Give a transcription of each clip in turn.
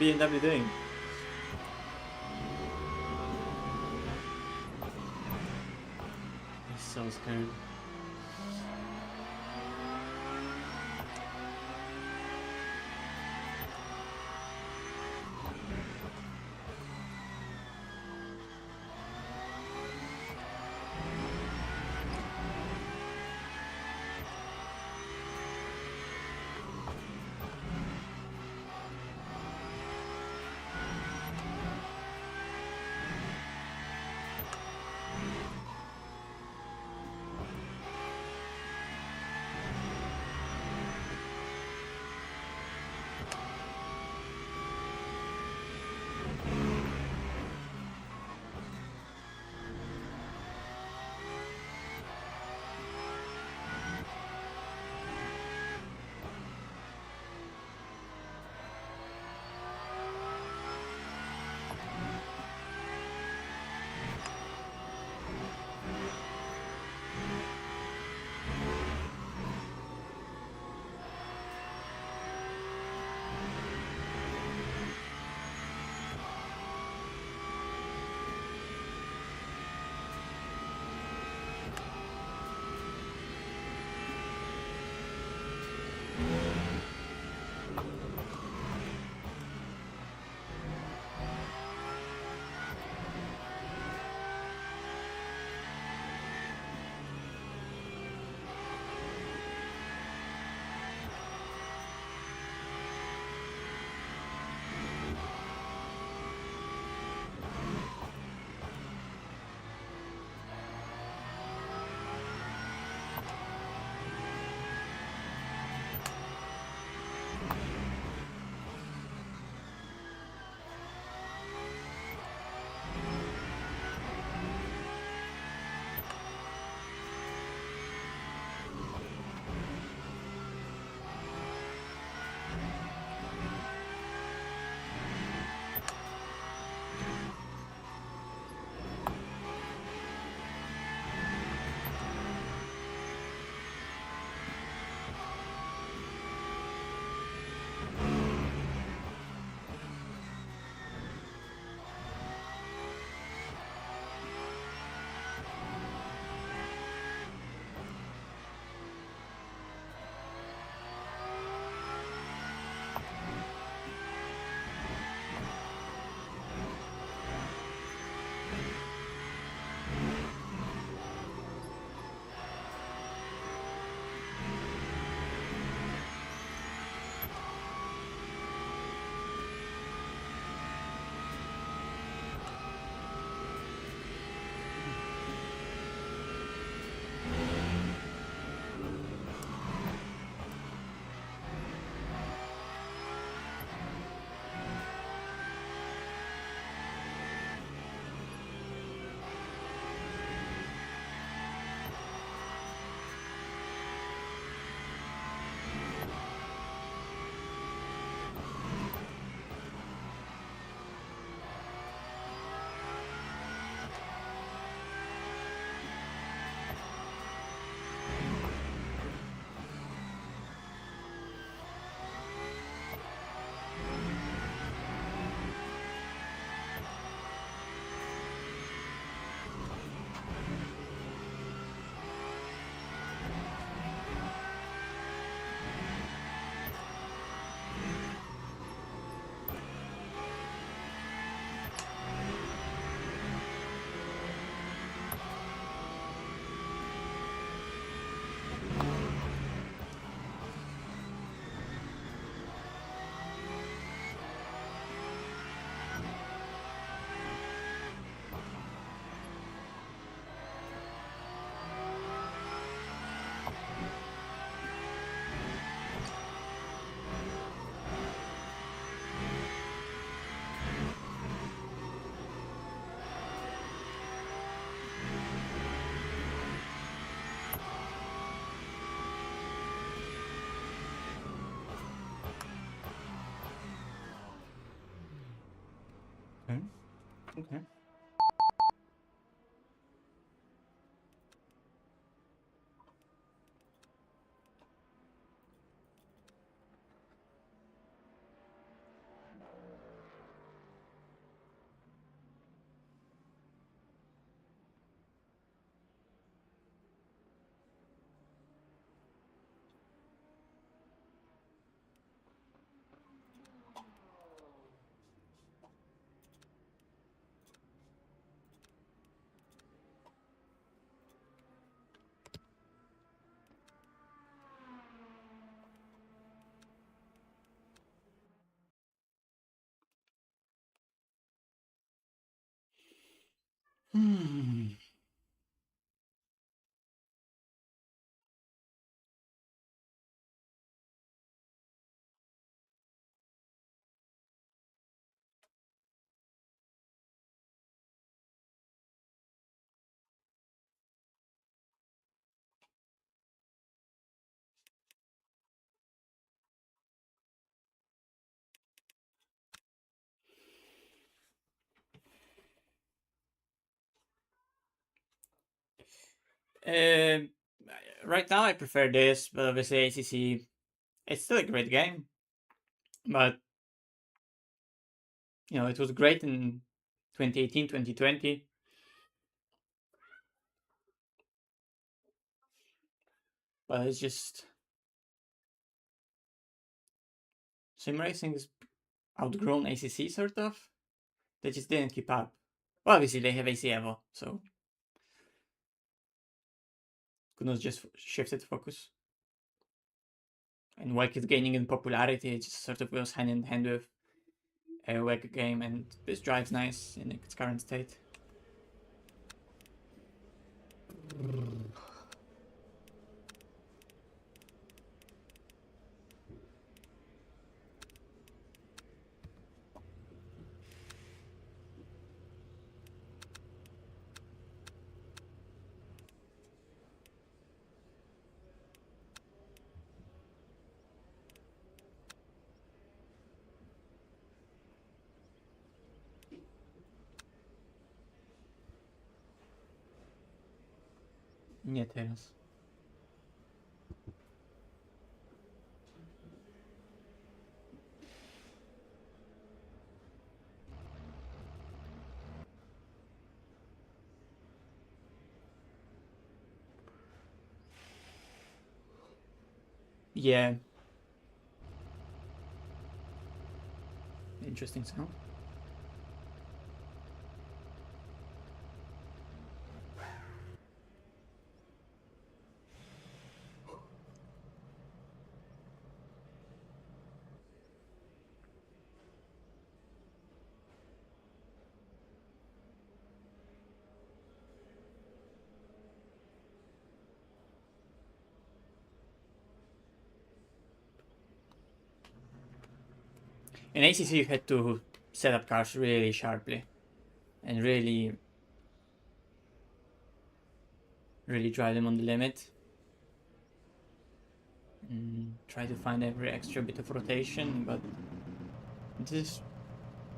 BMW doing? He's so scared. Okay. Hmm. Uh, right now I prefer this, but obviously ACC, it's still a great game. But, you know, it was great in 2018, 2020. But it's just... Sim racing's outgrown ACC, sort of. They just didn't keep up. Well, obviously they have AC Evo, so could not just shifted focus. And WEC is gaining in popularity. It just sort of goes hand in hand with a WEC game, and this drives nice in its current state. Nie teraz. Yeah. Interesting sound. In ACC you had to set up cars really sharply and really drive them on the limit. And try to find every extra bit of rotation, but this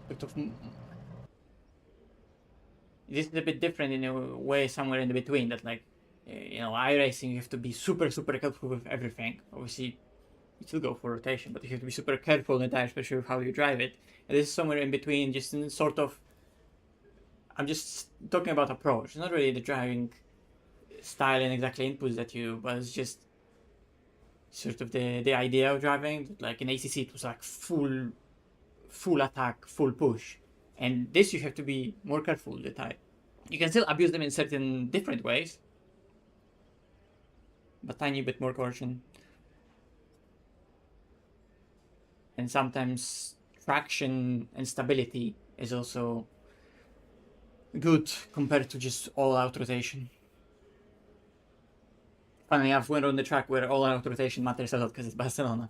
bit of... This is a bit different in a way, somewhere in the between, that like, you know, iRacing you have to be super careful with everything. Obviously you still go for rotation, but you have to be super careful in the tire, especially with how you drive it. And this is somewhere in between, just in sort of... I'm just talking about approach. It's not really the driving style and exactly inputs that you, but it's just sort of the idea of driving. Like in ACC it was like full attack, full push. And this you have to be more careful with the tire. You can still abuse them in certain different ways, but tiny bit more caution. And sometimes traction and stability is also good compared to just all-out rotation. Funny enough, we're on the track where all-out rotation matters a lot because it's Barcelona.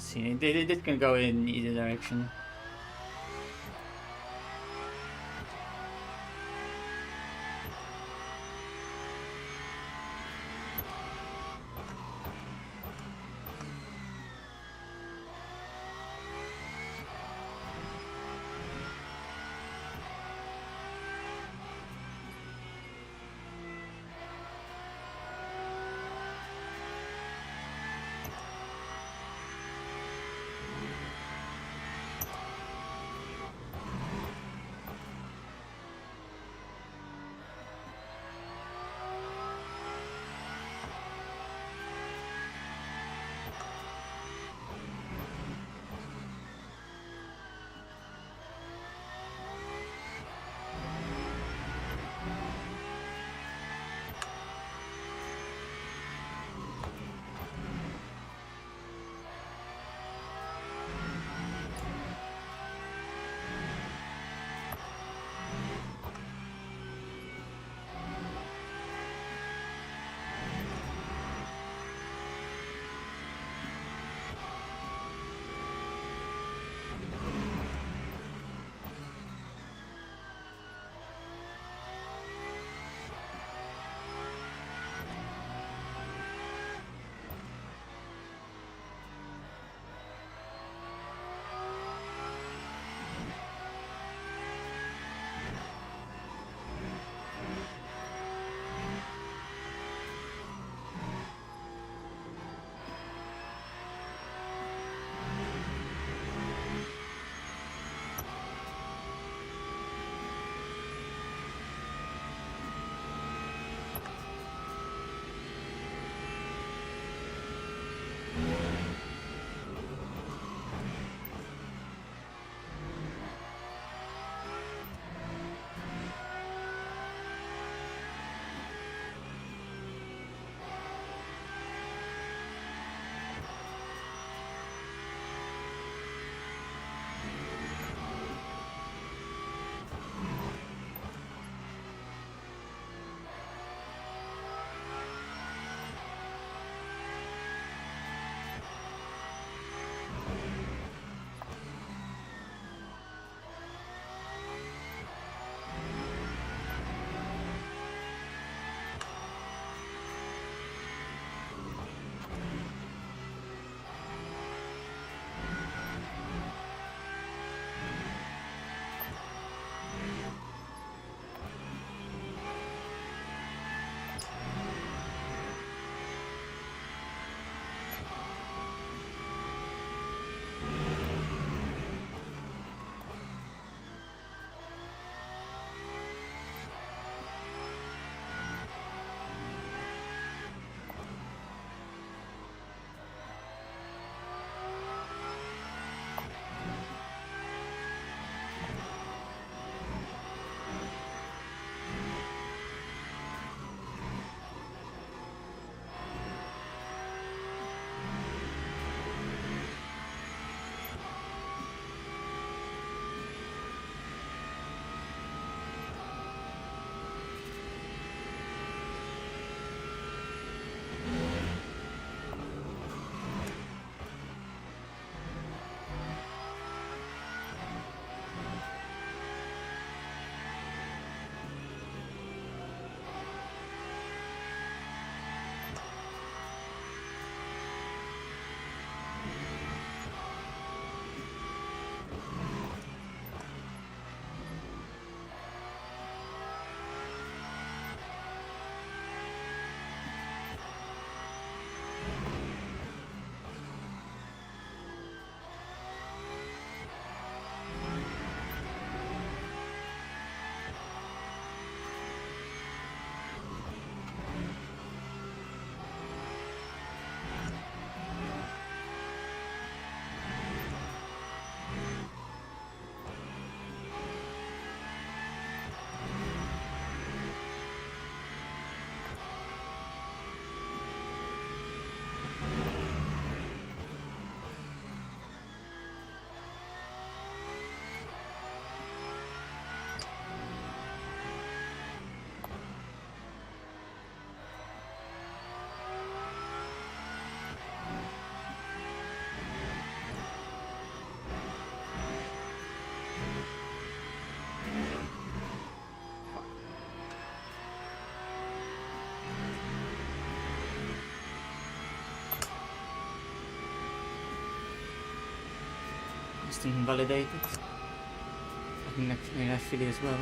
Let's see, it can go in either direction. custom validated. I think in that video as well.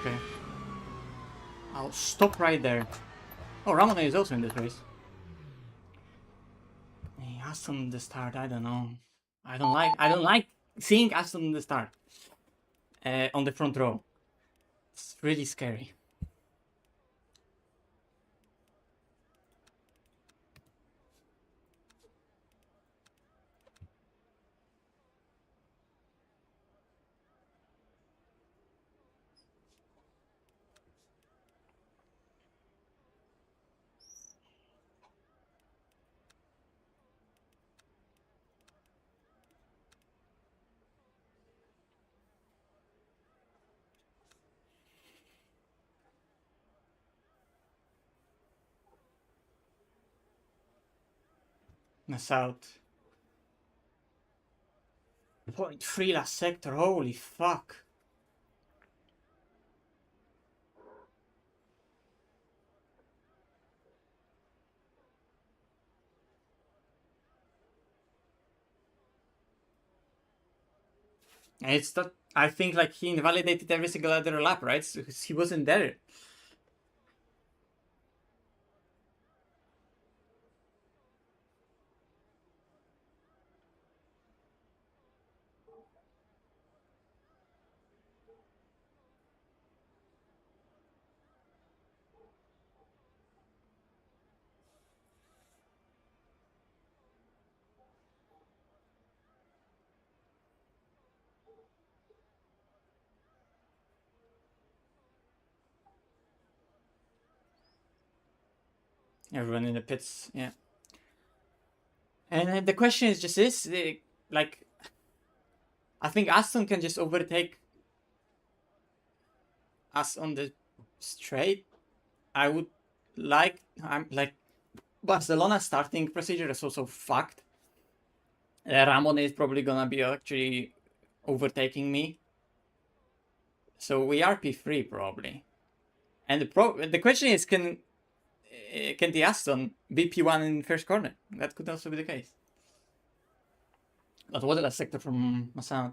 Okay. I'll stop right there. Oh, Ramona is also in this race. Hey, Aston the start, I don't know. I don't like seeing Aston in the start. On the front row. It's really scary. Miss out. 0.3 last sector, holy fuck. And it's that I think like he invalidated every single other lap, right? So he wasn't there. Everyone in the pits, yeah. And the question is just this, like, I think Aston can just overtake us on the straight. I'm like, Barcelona starting procedure is also fucked. Ramon is probably gonna be actually overtaking me. So we are P3 probably. And the question is, can the Aston be P1 in first corner? That could also be the case. But what is that sector from Masao?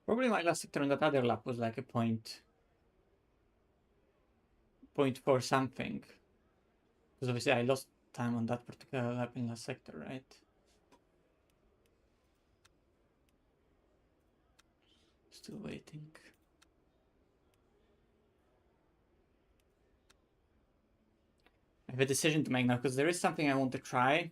Probably my last sector on that other lap was like a point four something. Because obviously I lost time on that particular lap in last sector, right? Still waiting. I have a decision to make now because there is something I want to try.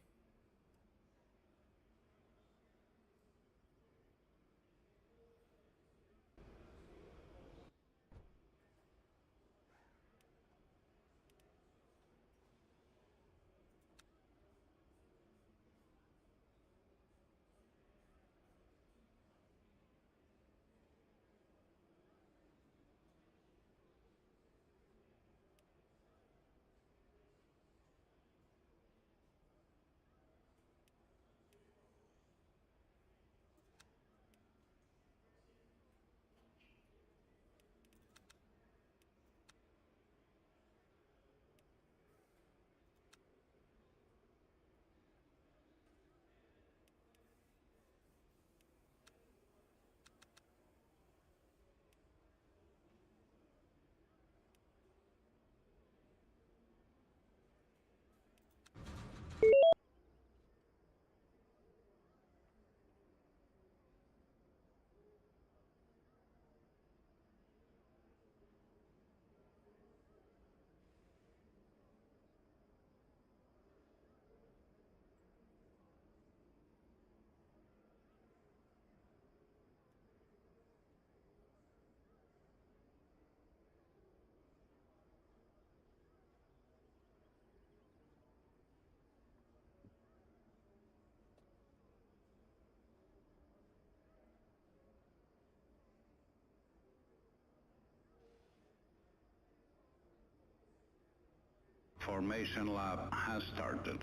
Formation lab has started.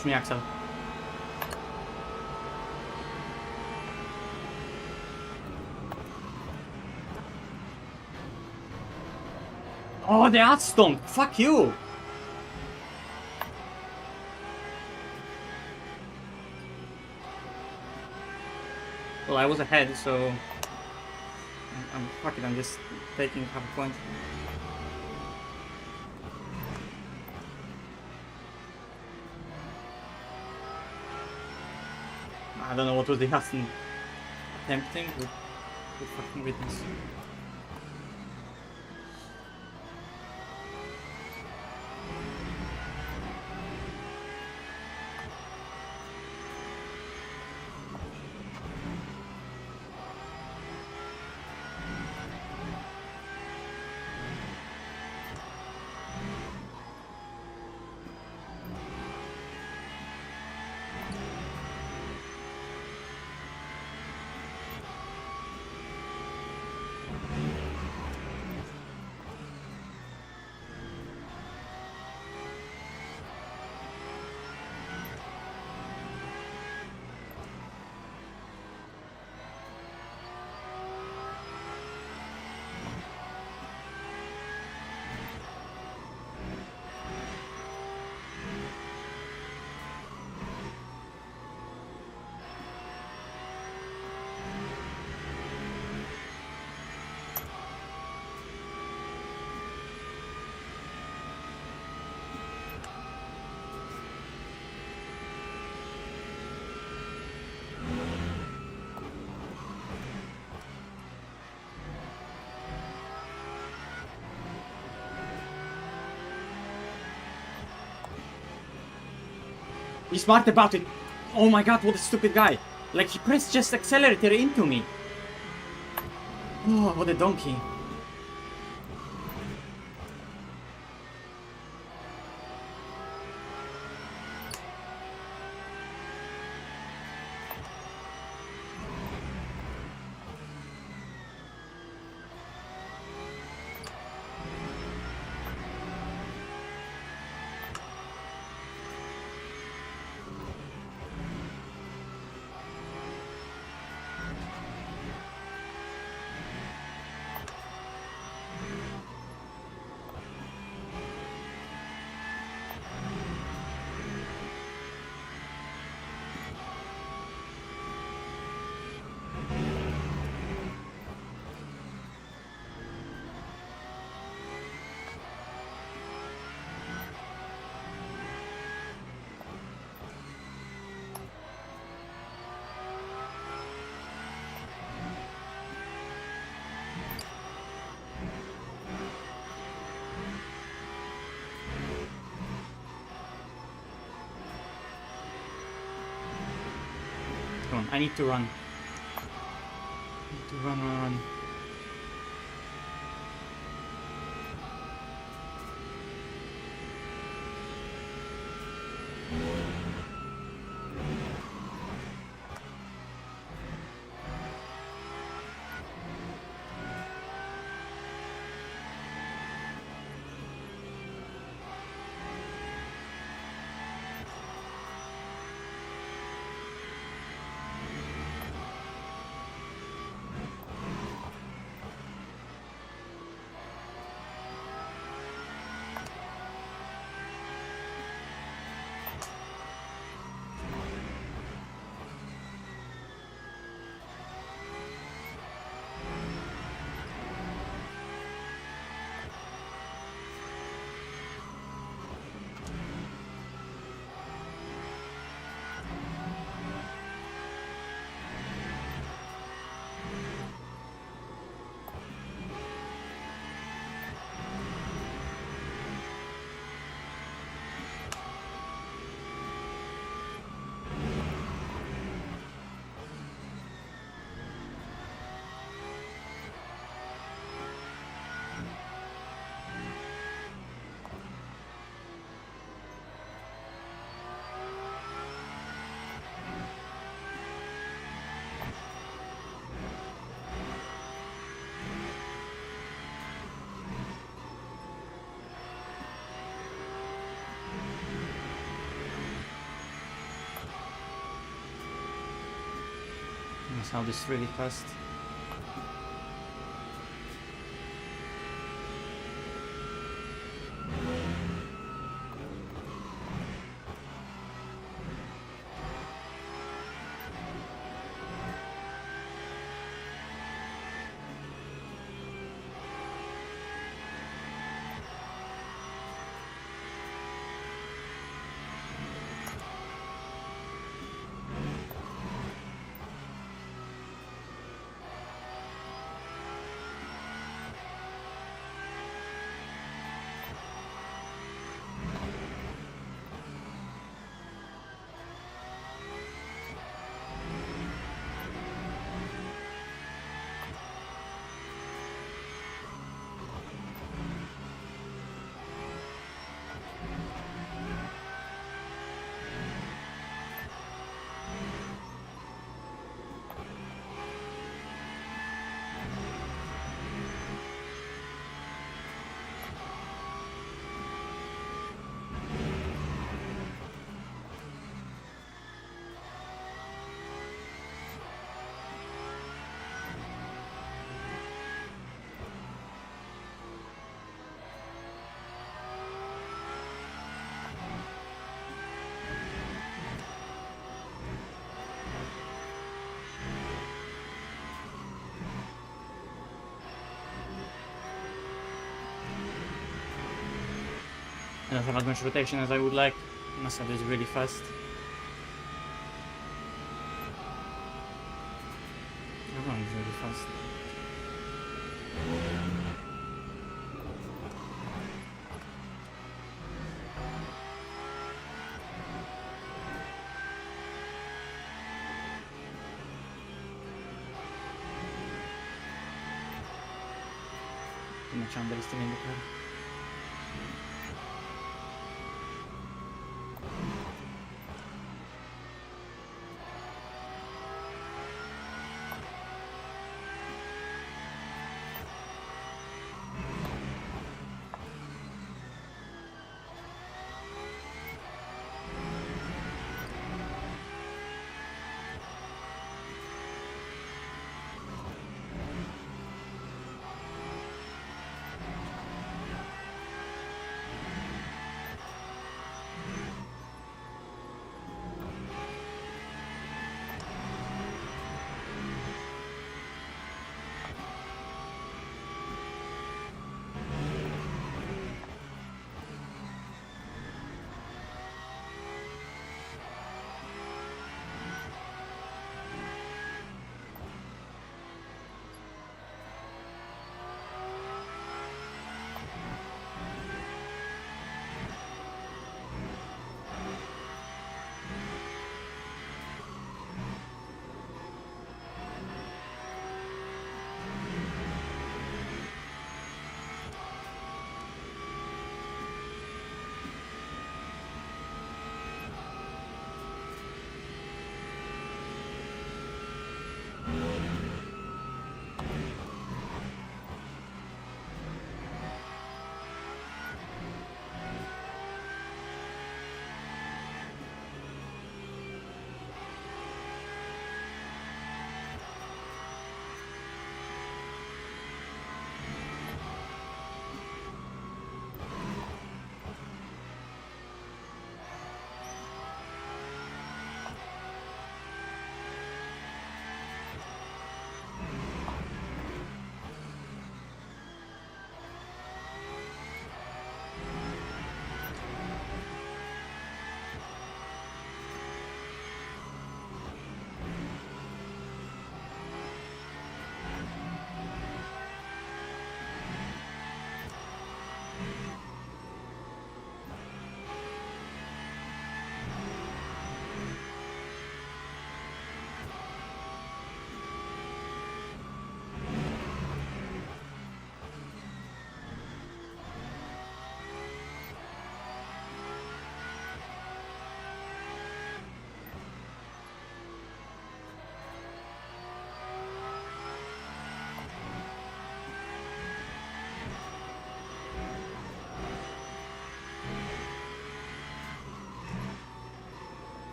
Push me, Axel. Oh, the ass stomp! Fuck you! Well, I was ahead, so... Fuck it, I'm just taking half a point. I don't know what was the Hudson attempting with fucking witness. Be smart about it. Oh my god, what a stupid guy. Like, he pressed just accelerator into me. Oh, what a donkey. Come on, I need to run. I need to run. Now this is really fast. I don't have as much rotation as I would like. Must have this really fast. Everyone is really fast. Too much under is still in the car.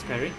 scary.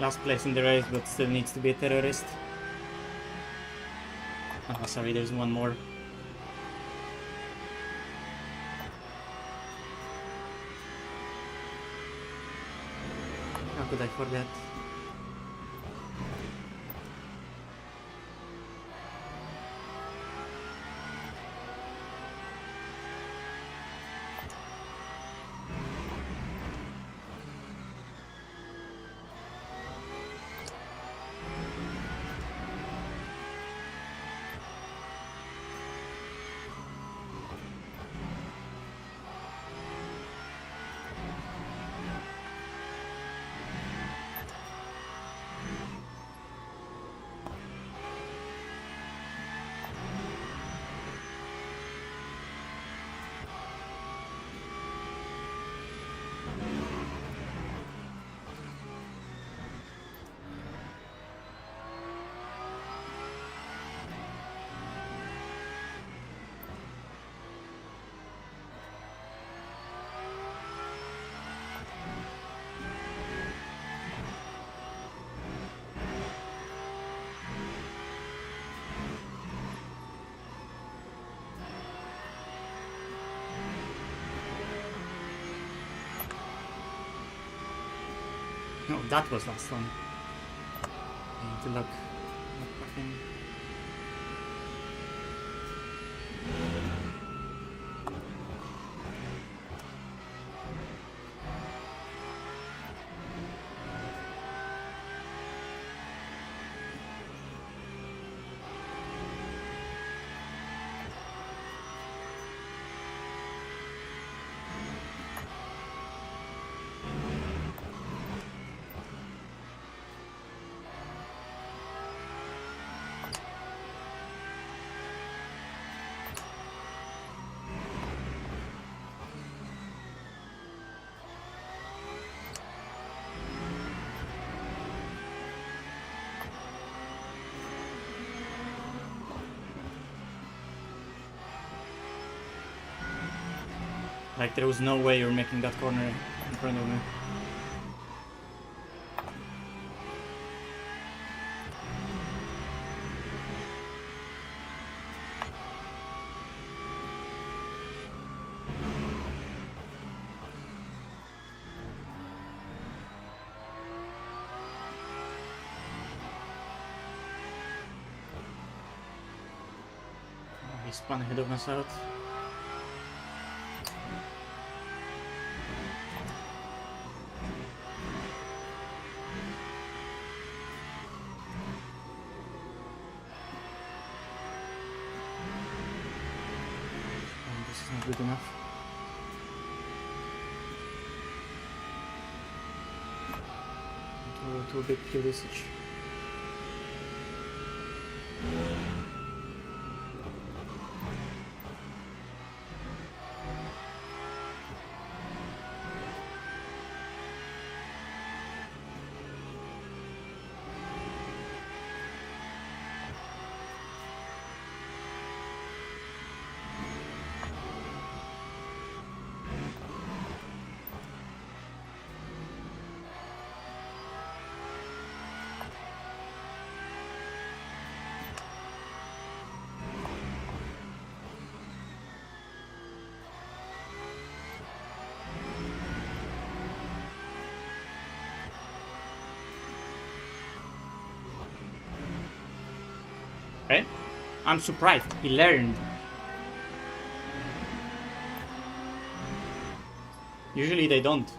Last place in the race, but still needs to be a terrorist. Oh, sorry, there's one more. How could I forget? No, that was last one. Good luck. Like there was no way you're making that corner in front of me. Oh, he spun ahead of us out. This is not good enough. Too big fuel usage. Okay. I'm surprised. He learned. Usually they don't.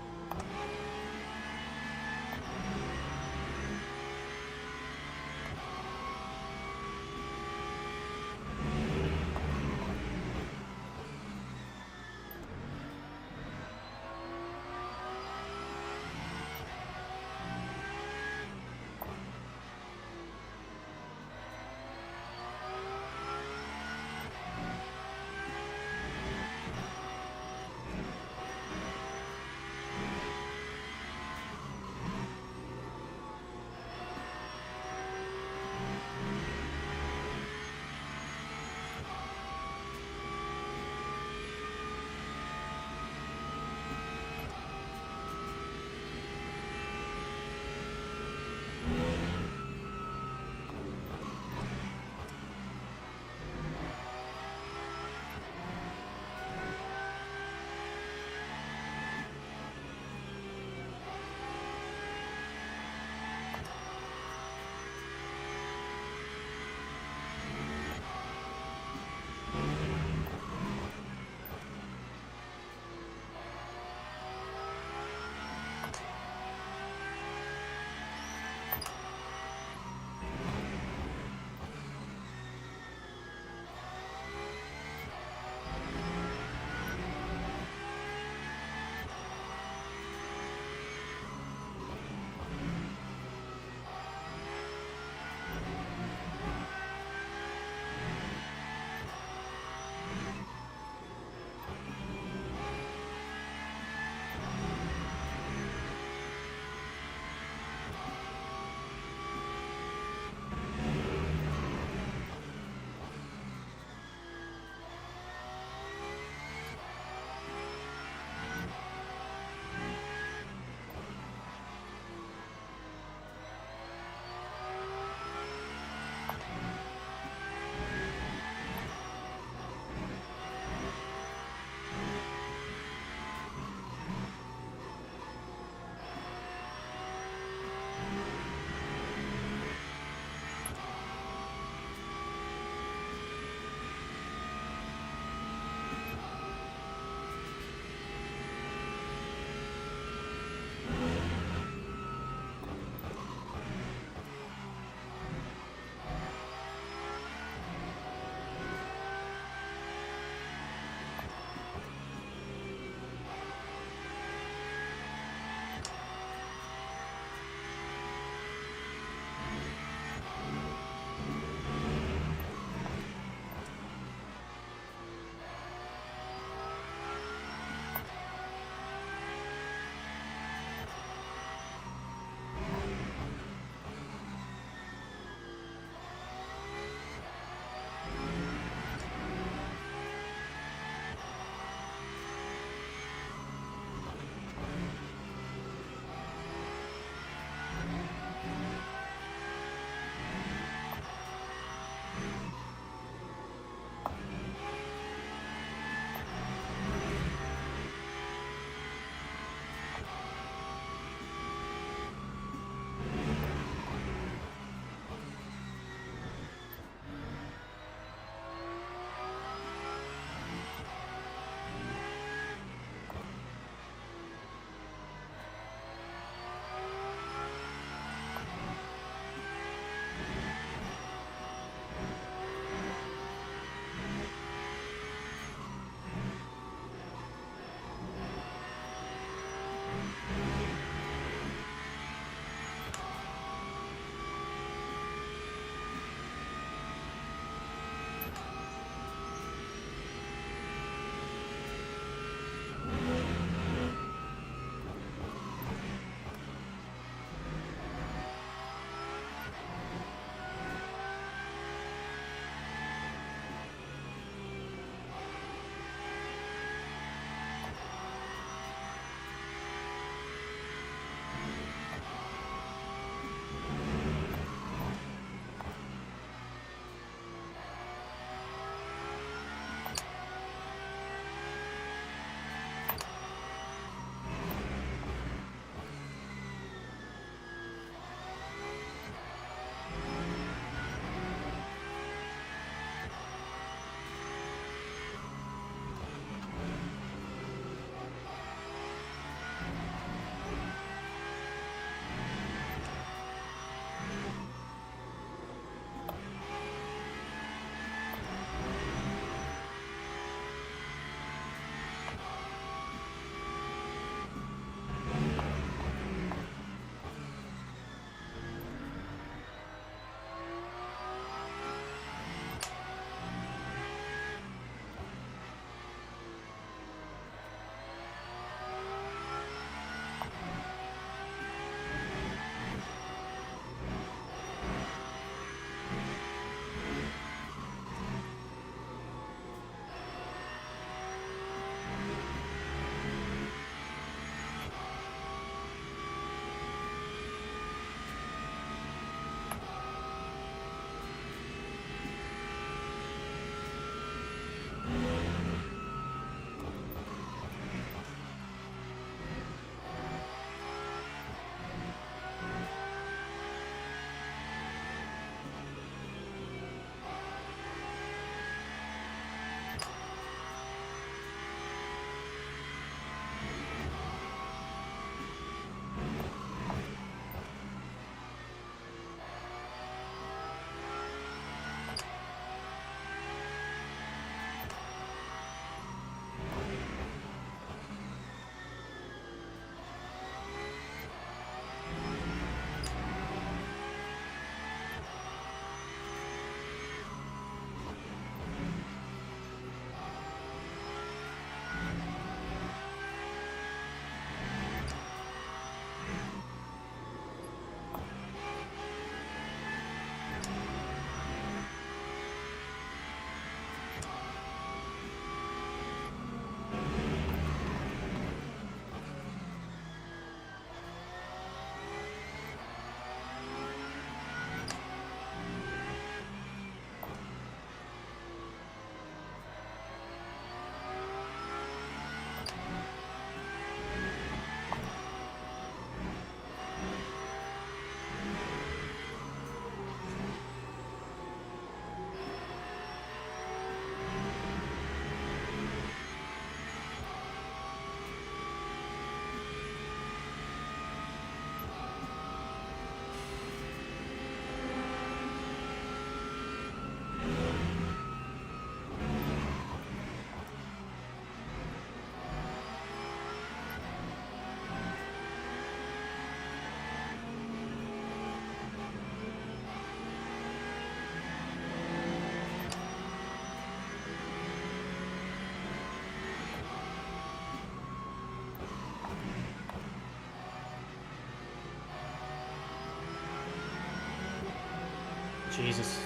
Jesus.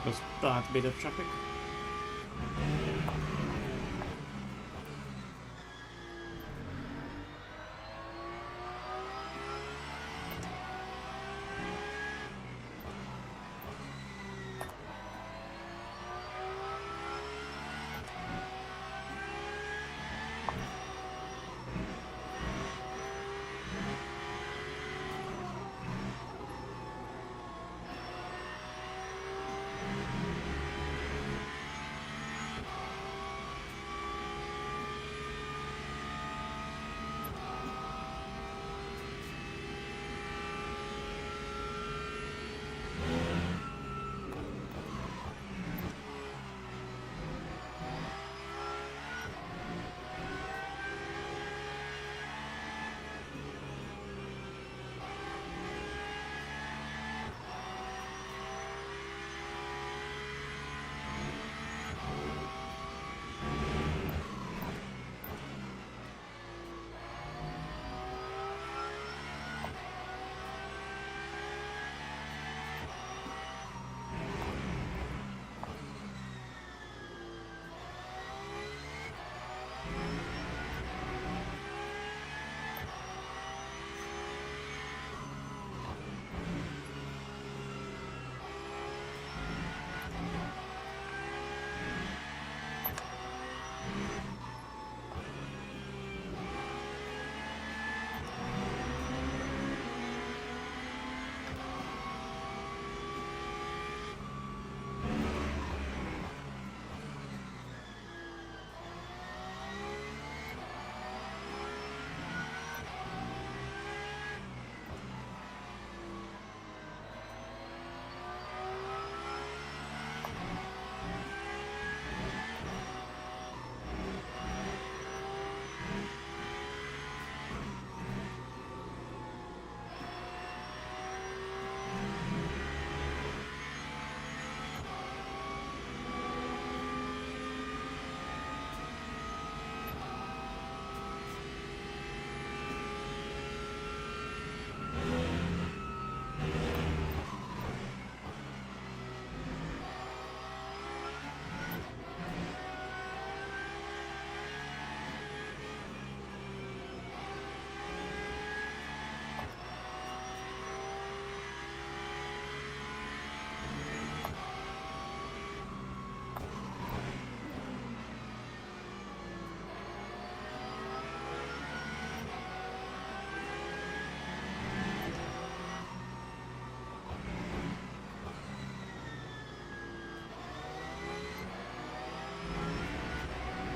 Was that bit of traffic?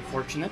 Unfortunate.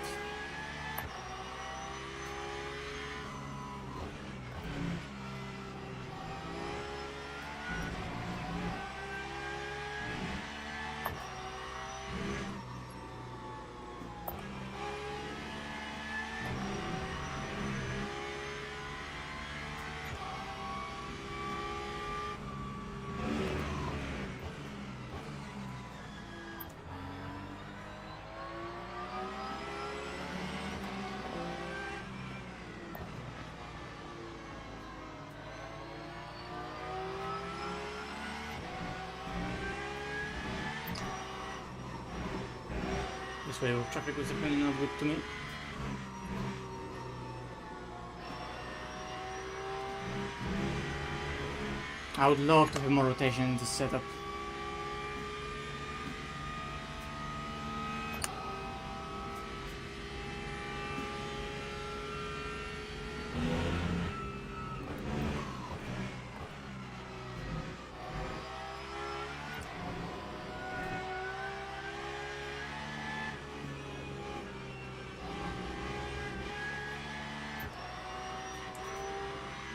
This way of traffic was definitely not good to me. I would love to have more rotation in this setup.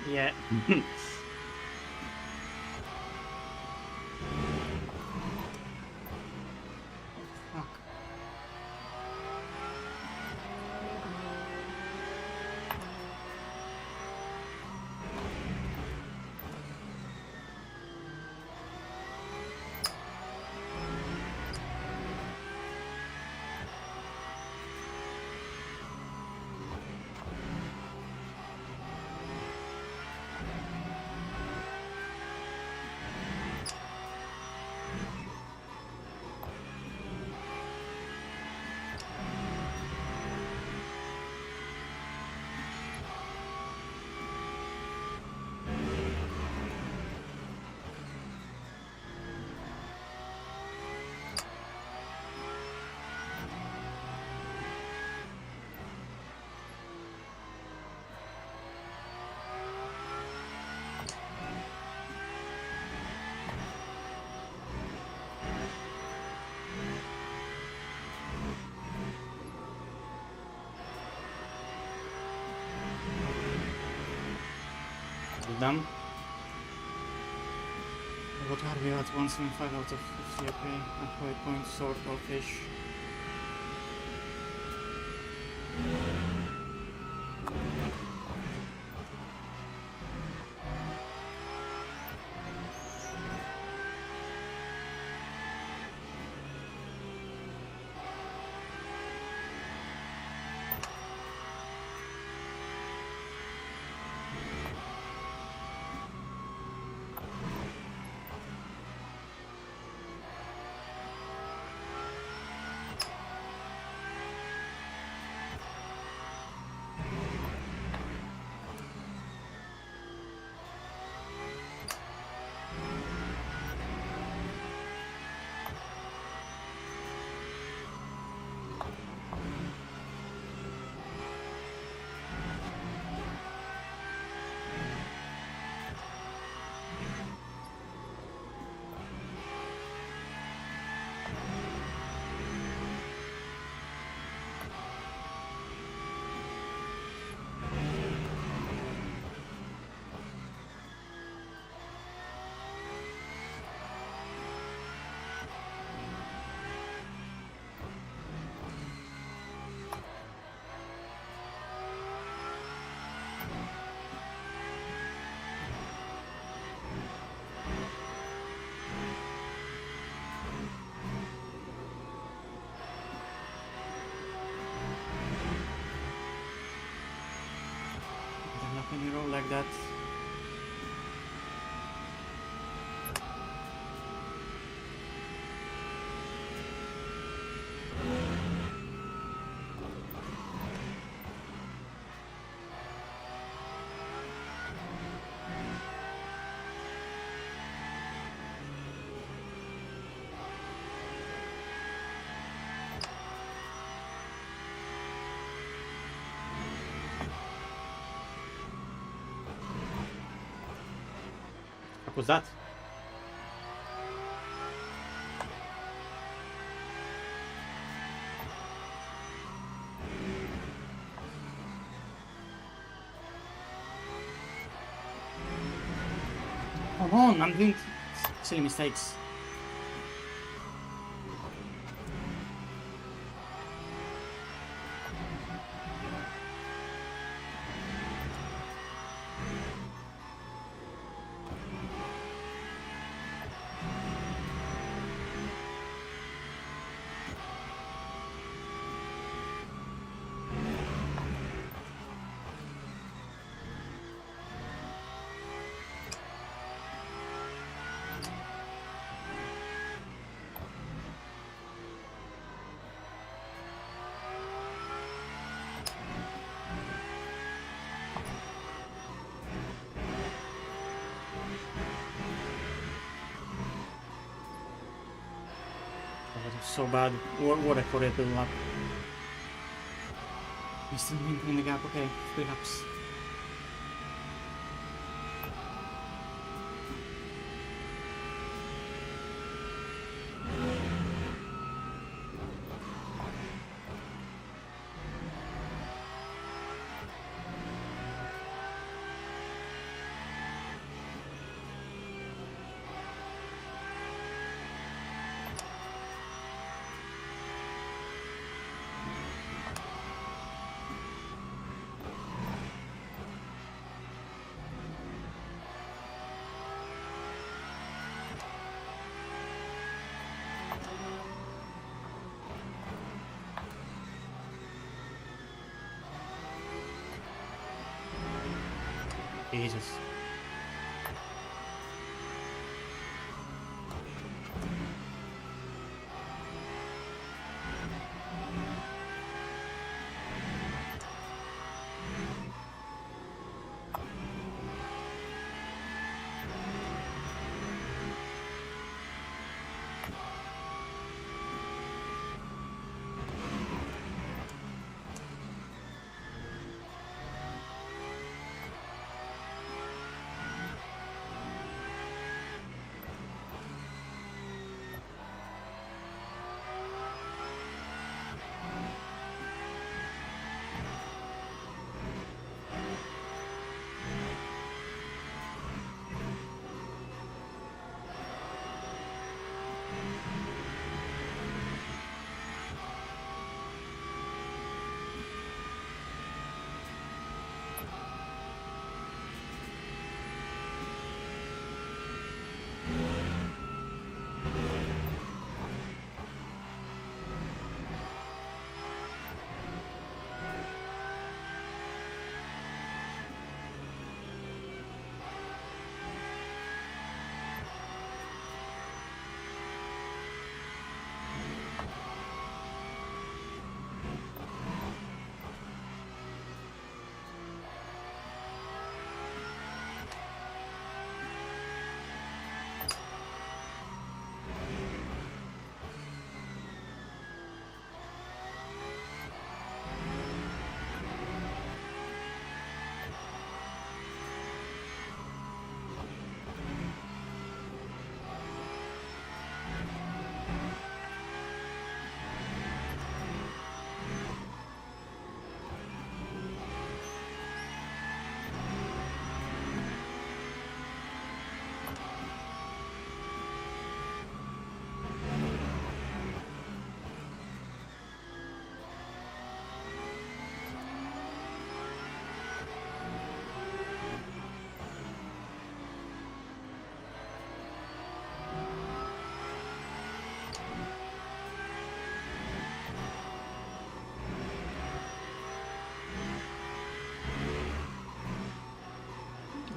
Yeah. done. What are we at? 175 out of 50, okay. Halfway point, sort of ish. Can you roll like that? What was that? Come on, I'm doing silly mistakes. So bad. What a horrible lap. We still maintain the gap, okay, 3 laps. Jesus.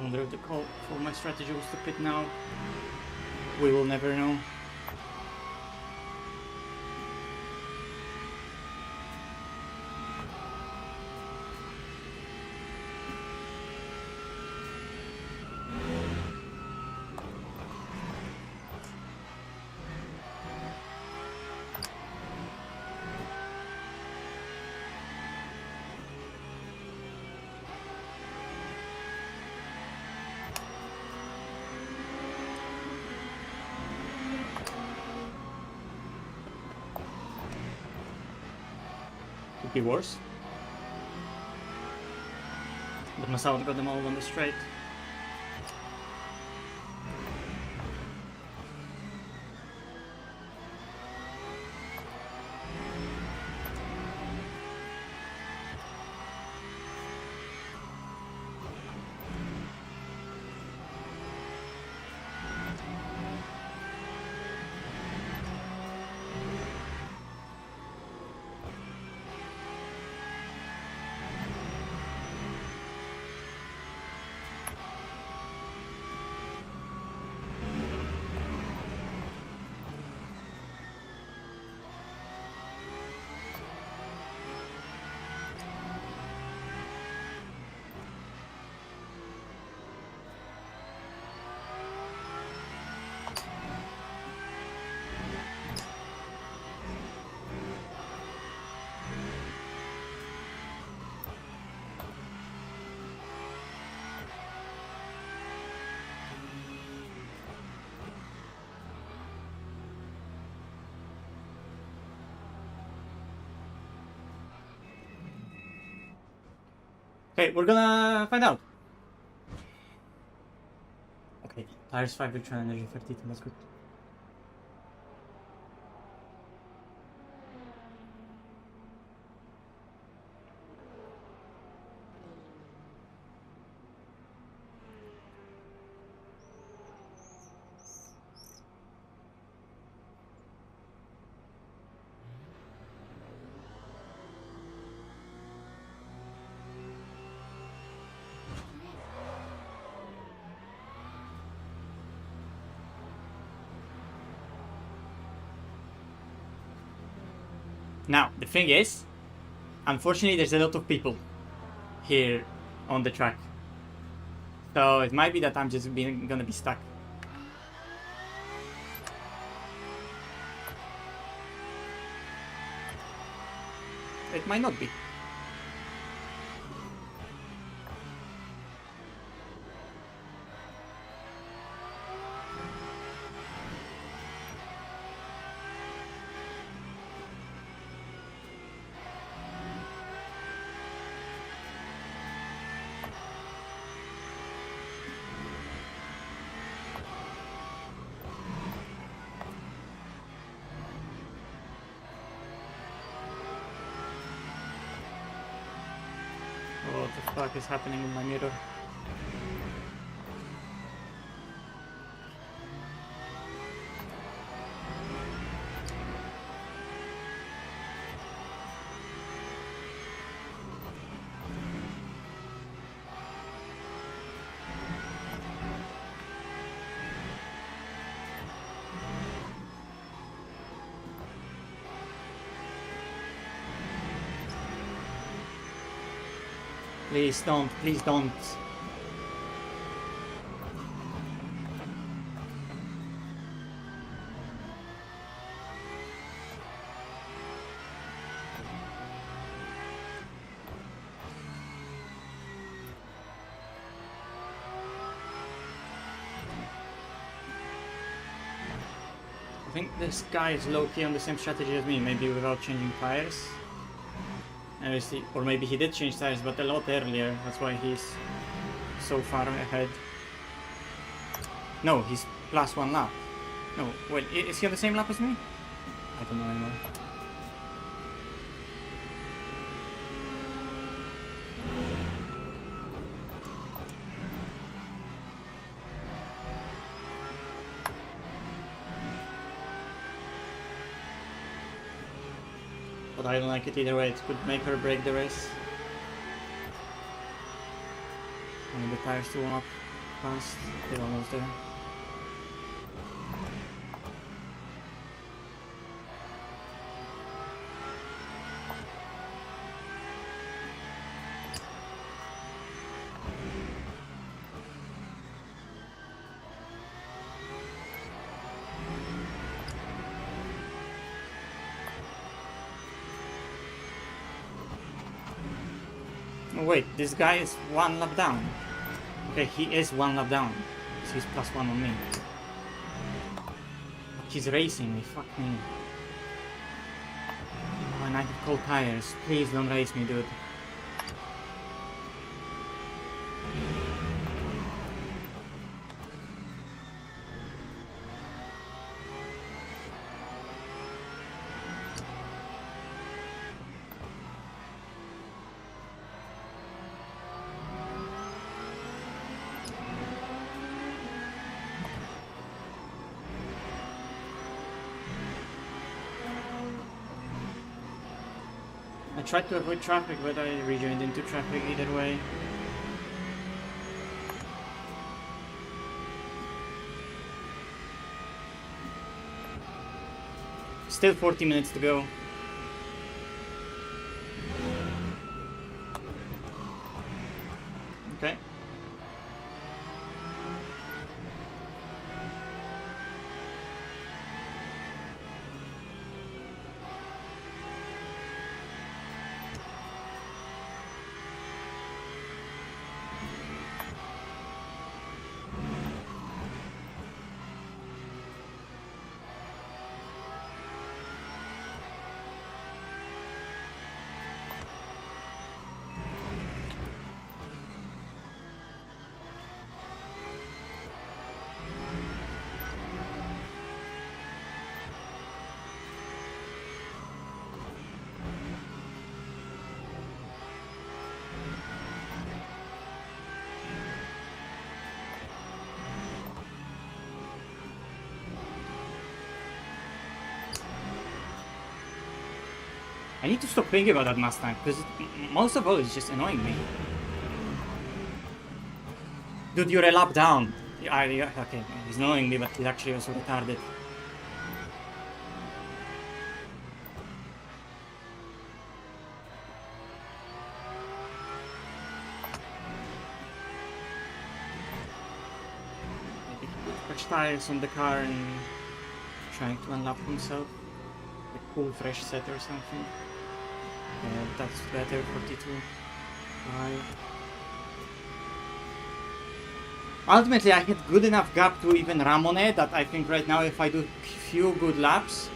wonder if the call for my strategy was to pit now. We will never know. Could be worse. But Masao got them all on the straight. Okay, we're gonna find out. Okay, tires 5 return energy 32, that's good. Now, the thing is, unfortunately there's a lot of people here on the track. So it might be that I'm just gonna be stuck. It might not be. What the fuck is happening with my mirror? Please don't, please don't. I think this guy is low-key on the same strategy as me, maybe without changing tires. Obviously, or maybe he did change tires, but a lot earlier. That's why he's so far ahead. No, he's plus 1 lap. No, wait, is he on the same lap as me? I don't know anymore. But I don't like it either way, it could make or break the race. I need the tires to warm up. fast. They're almost there. Oh, wait, this guy is 1 lap down. Okay, he is 1 lap down. So he's +1 on me. But he's racing me, fuck me. Oh, and I have cold tires. Please don't race me, dude. I tried to avoid traffic, but I rejoined into traffic either way. Still 40 minutes to go. Okay. I need to stop thinking about that Mustang, because most of all it's just annoying me. Dude, you're a lap down. Okay, he's annoying me, but he's actually also retarded. Maybe he put fresh tires on the car and trying to unlock himself. A cool fresh set or something. Yeah, that's better, 42. 5. Ultimately, I had good enough gap to even ram on it that I think right now if I do few good laps,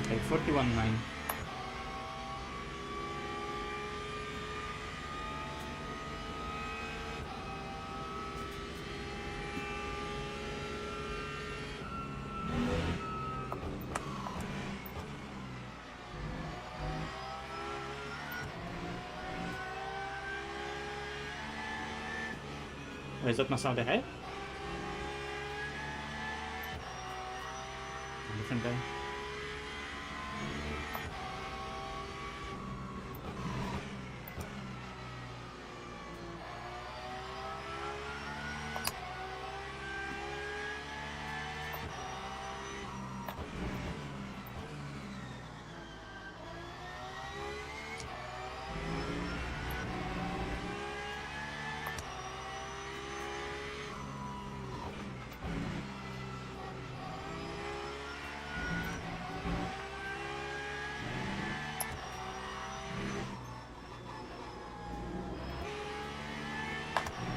okay, 41.9. Oh, is that not sound ahead? Different guy.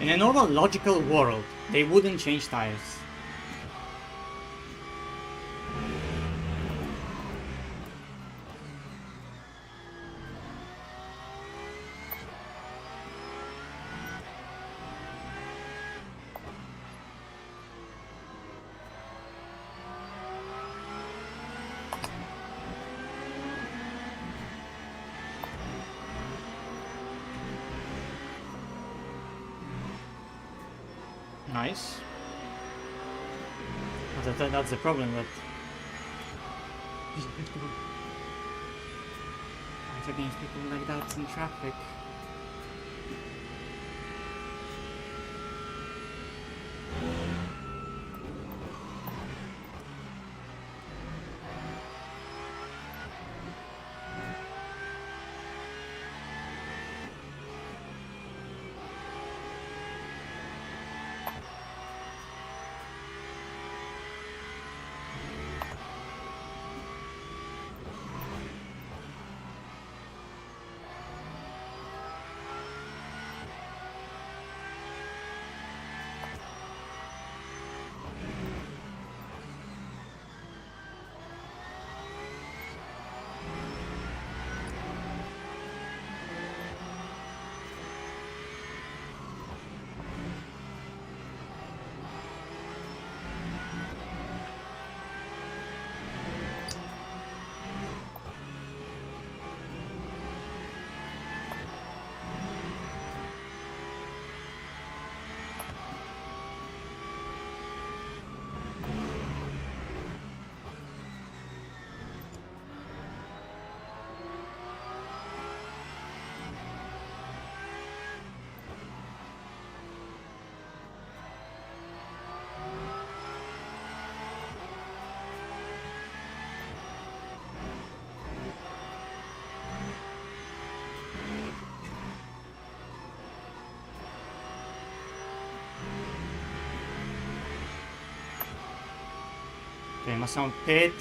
In a normal logical world, they wouldn't change tires. Nice. That's the problem, that fight against people like that in traffic. Okay, must sound pit.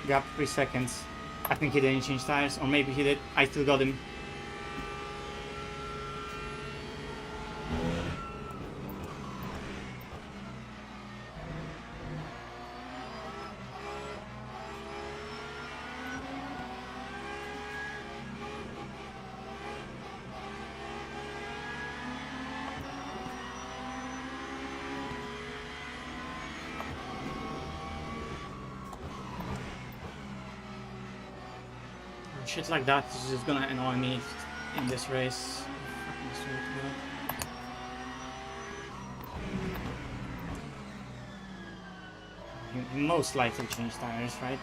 Gap 3 seconds. I think he didn't change tires, or maybe he did. I still got him. Shit like that is just gonna annoy me in this race. Fucking swear to God. You most likely change tires, right?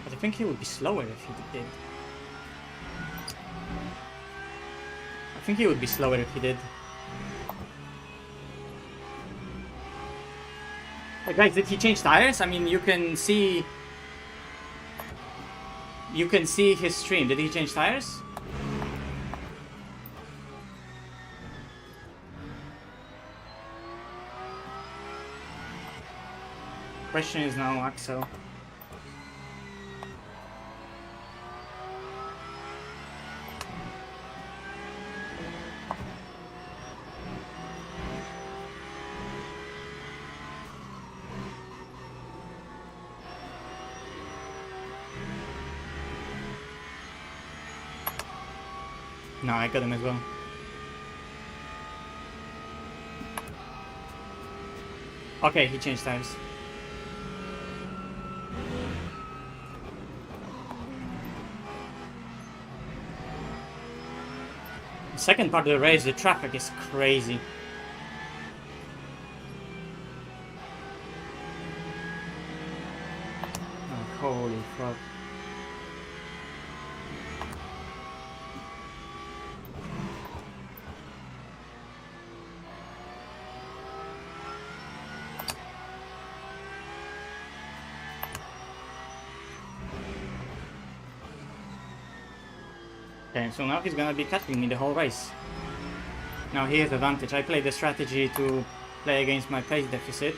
But I think he would be slower if he did. I think he would be slower if he did. Guys, did he change tires? I mean, you can see his stream. Did he change tires? Question is now, Axel. No, I got him as well. Okay, he changed tires. second part of the race, the traffic is crazy. Oh, holy fuck. Okay, so now he's gonna be cutting me the whole race. Now he has advantage. I played the strategy to play against my pace deficit.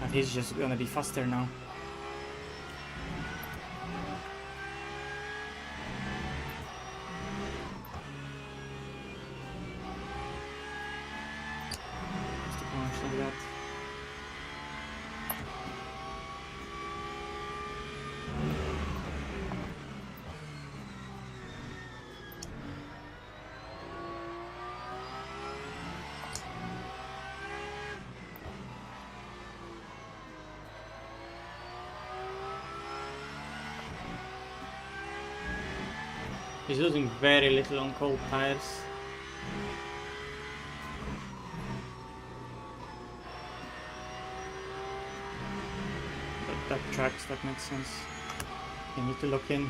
But he's just gonna be faster now. Just a punch like that. He's losing very little on cold tires. But that tracks, that makes sense. You need to lock in.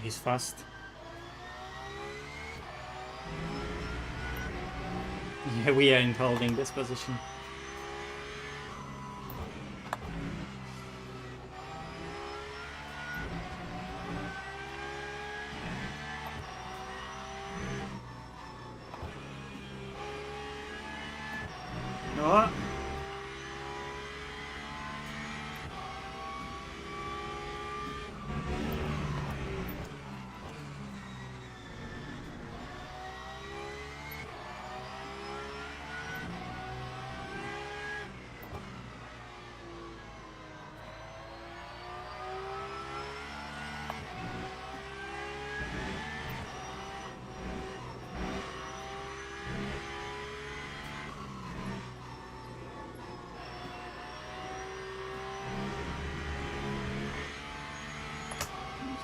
He's fast. Yeah, we aren't holding this position. Oh.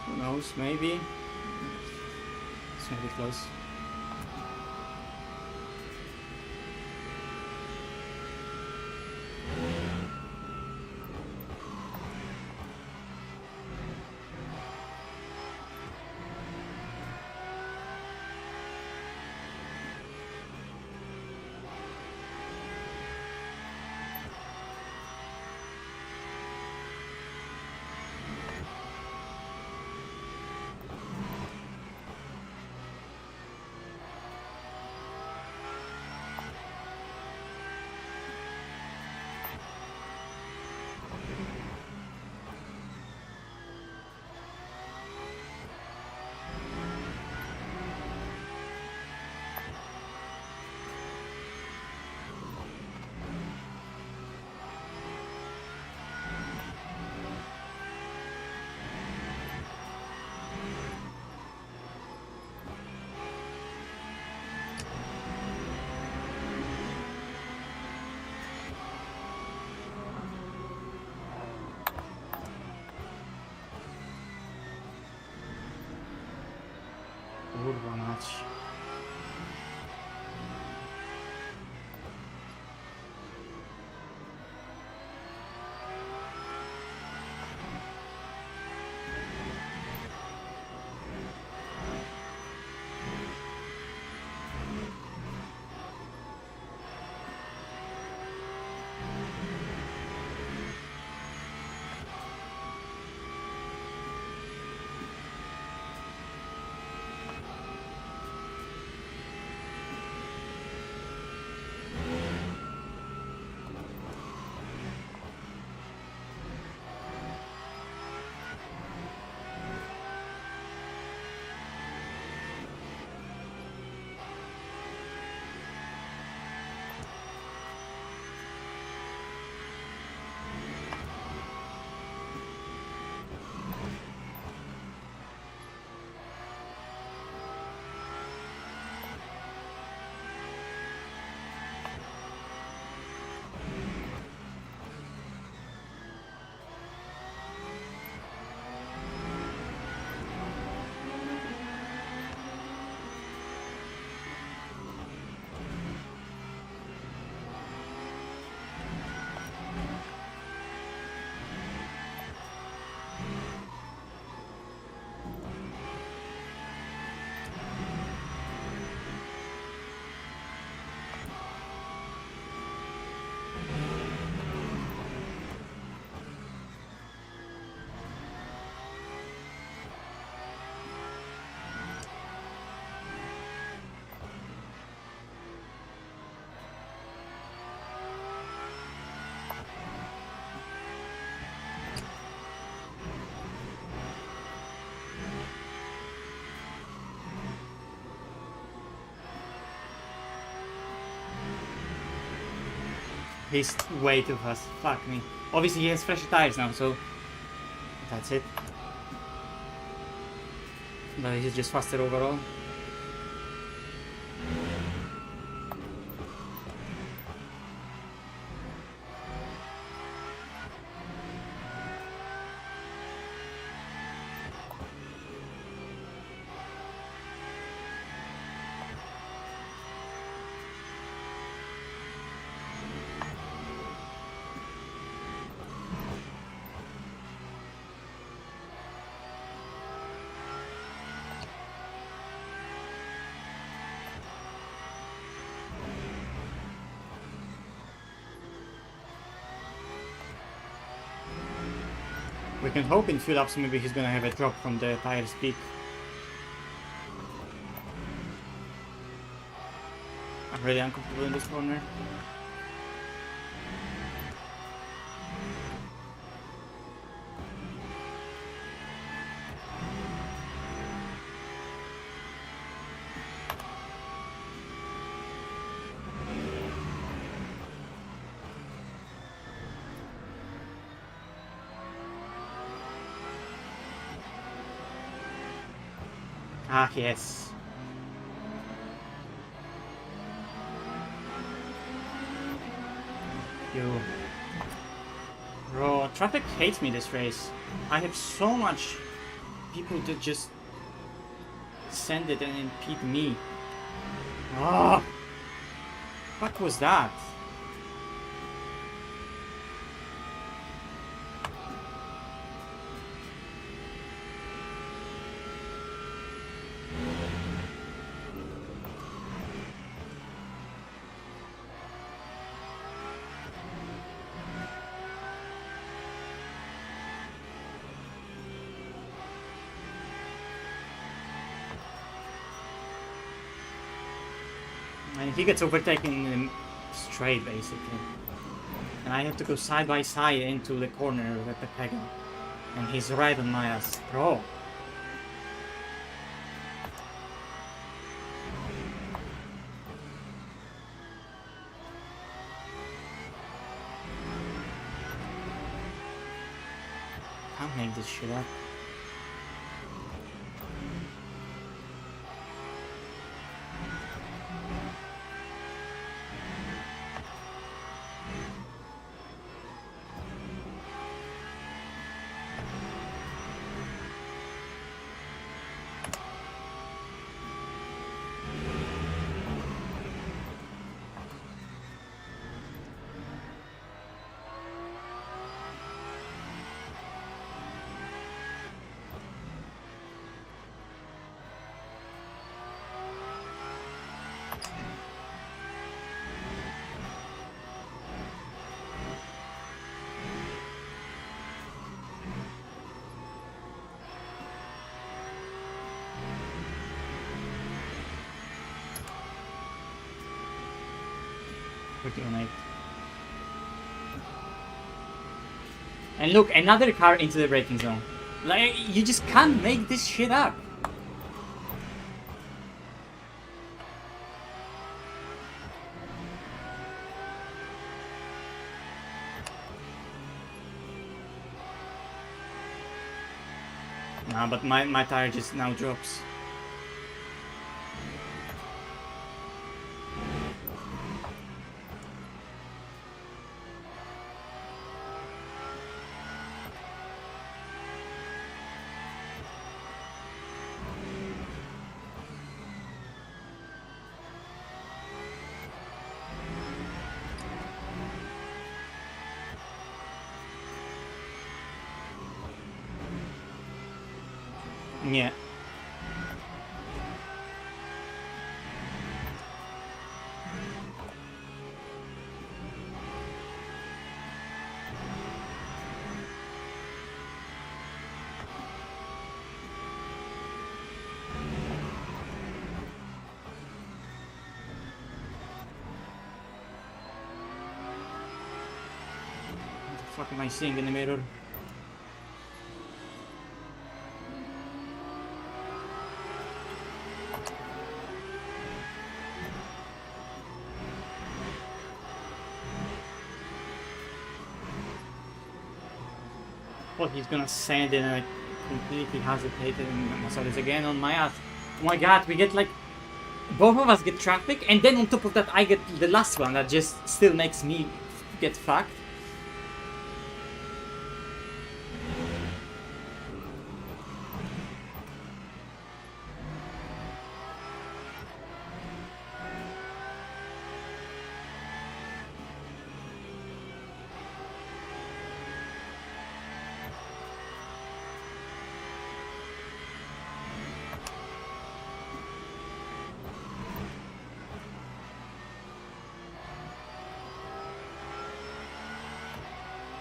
Who knows, maybe? It's gonna be close. He's way too fast. Fuck me. Obviously he has fresher tires now, so that's it. But he's just faster overall. We can hope in fuel ups maybe he's gonna have a drop from the tire's peak. I'm really uncomfortable in this corner. Ah, yes. You. Bro, traffic hates me this race. I have so much people that just send it and impede me. Ah! What was that? And he gets overtaken straight, basically. And I have to go side by side into the corner with the Pega. And he's right on my ass. Bro. Can't make this shit up. And look, another car into the braking zone. Like, you just can't make this shit up. Nah, but my tire just now drops. Yeah. What the fuck am I seeing in the mirror? thought he's gonna send and I completely hesitated and I saw this again on my ass. Oh my god, we get like... Both of us get traffic, and then on top of that I get the last one that just still makes me get fucked.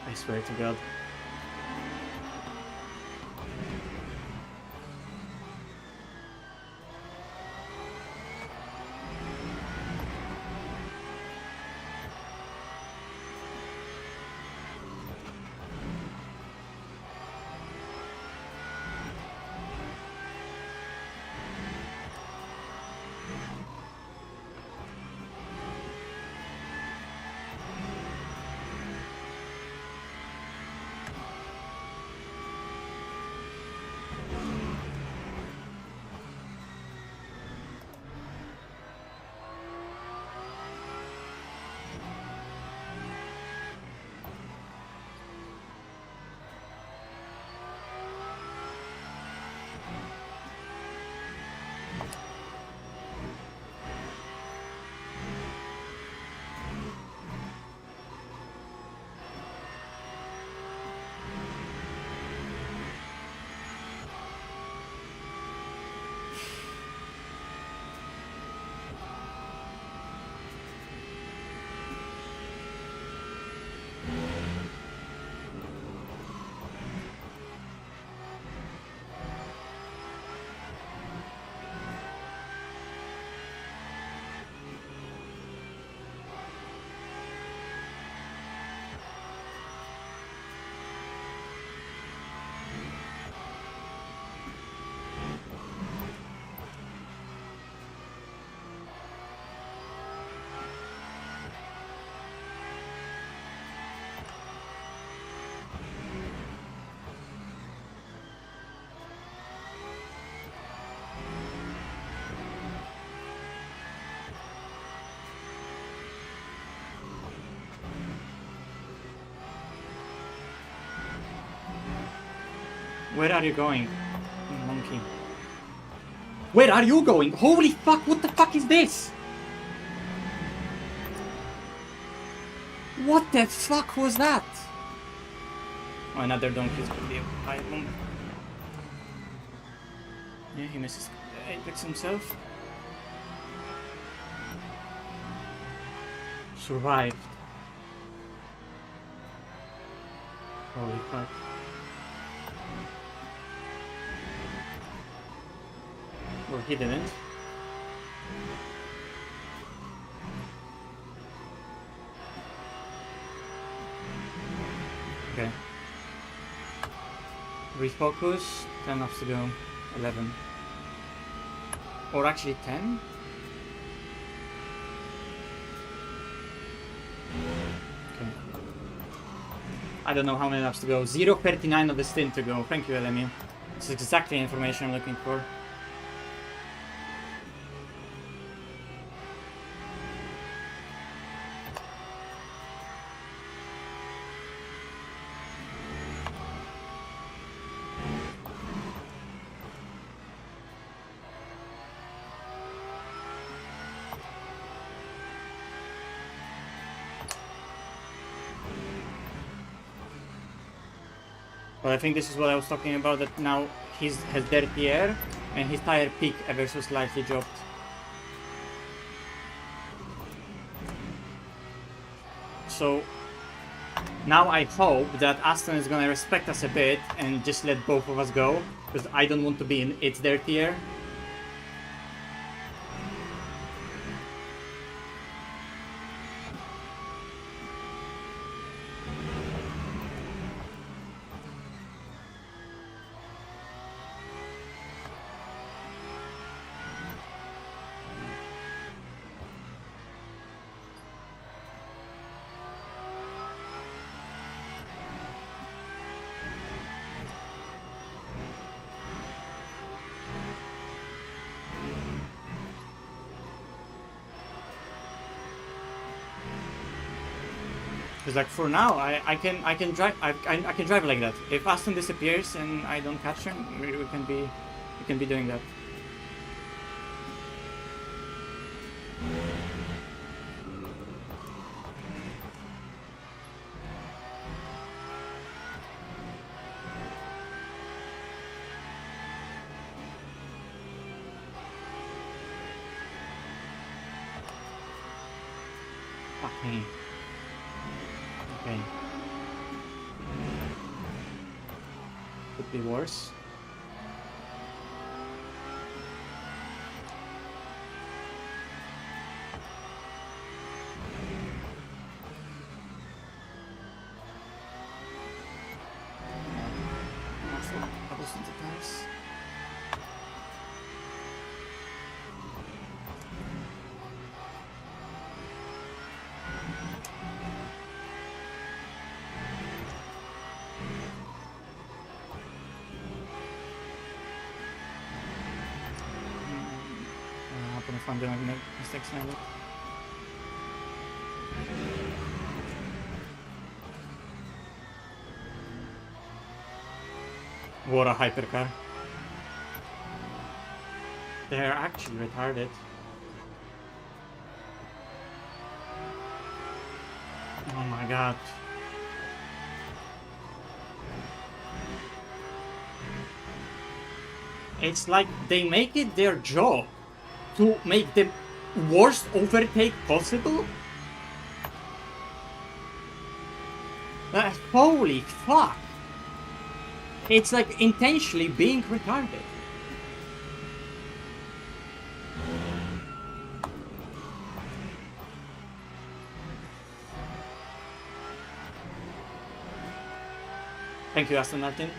I swear to God. Where are you going, monkey? Where are you going? Holy fuck, what the fuck is this? What the fuck was that? Oh, another donkey's gonna be occupied. Yeah, he misses Apex himself. Survived. Holy fuck. Or he didn't. Okay. Refocus. 10 laps to go. 11. Or actually 10? Okay. I don't know how many laps to go. 0:39 of the stint to go. Thank you, LMU. This is exactly the information I'm looking for. But I think this is what I was talking about, that now he has dirty air and his tire peak ever so slightly dropped. So now I hope that Aston is gonna respect us a bit and just let both of us go, because I don't want to be in its dirty air. Because like for now, I can drive I can drive like that. If Aston disappears and I don't catch him, we can be doing that. Fuck me. Okay. Could be worse. If I'm doing mistakes now. What a hypercar. They're actually retarded. Oh my god. It's like they make it their job to make the worst overtake possible? Holy fuck! It's like intentionally being retarded. Thank you, Aston Martin.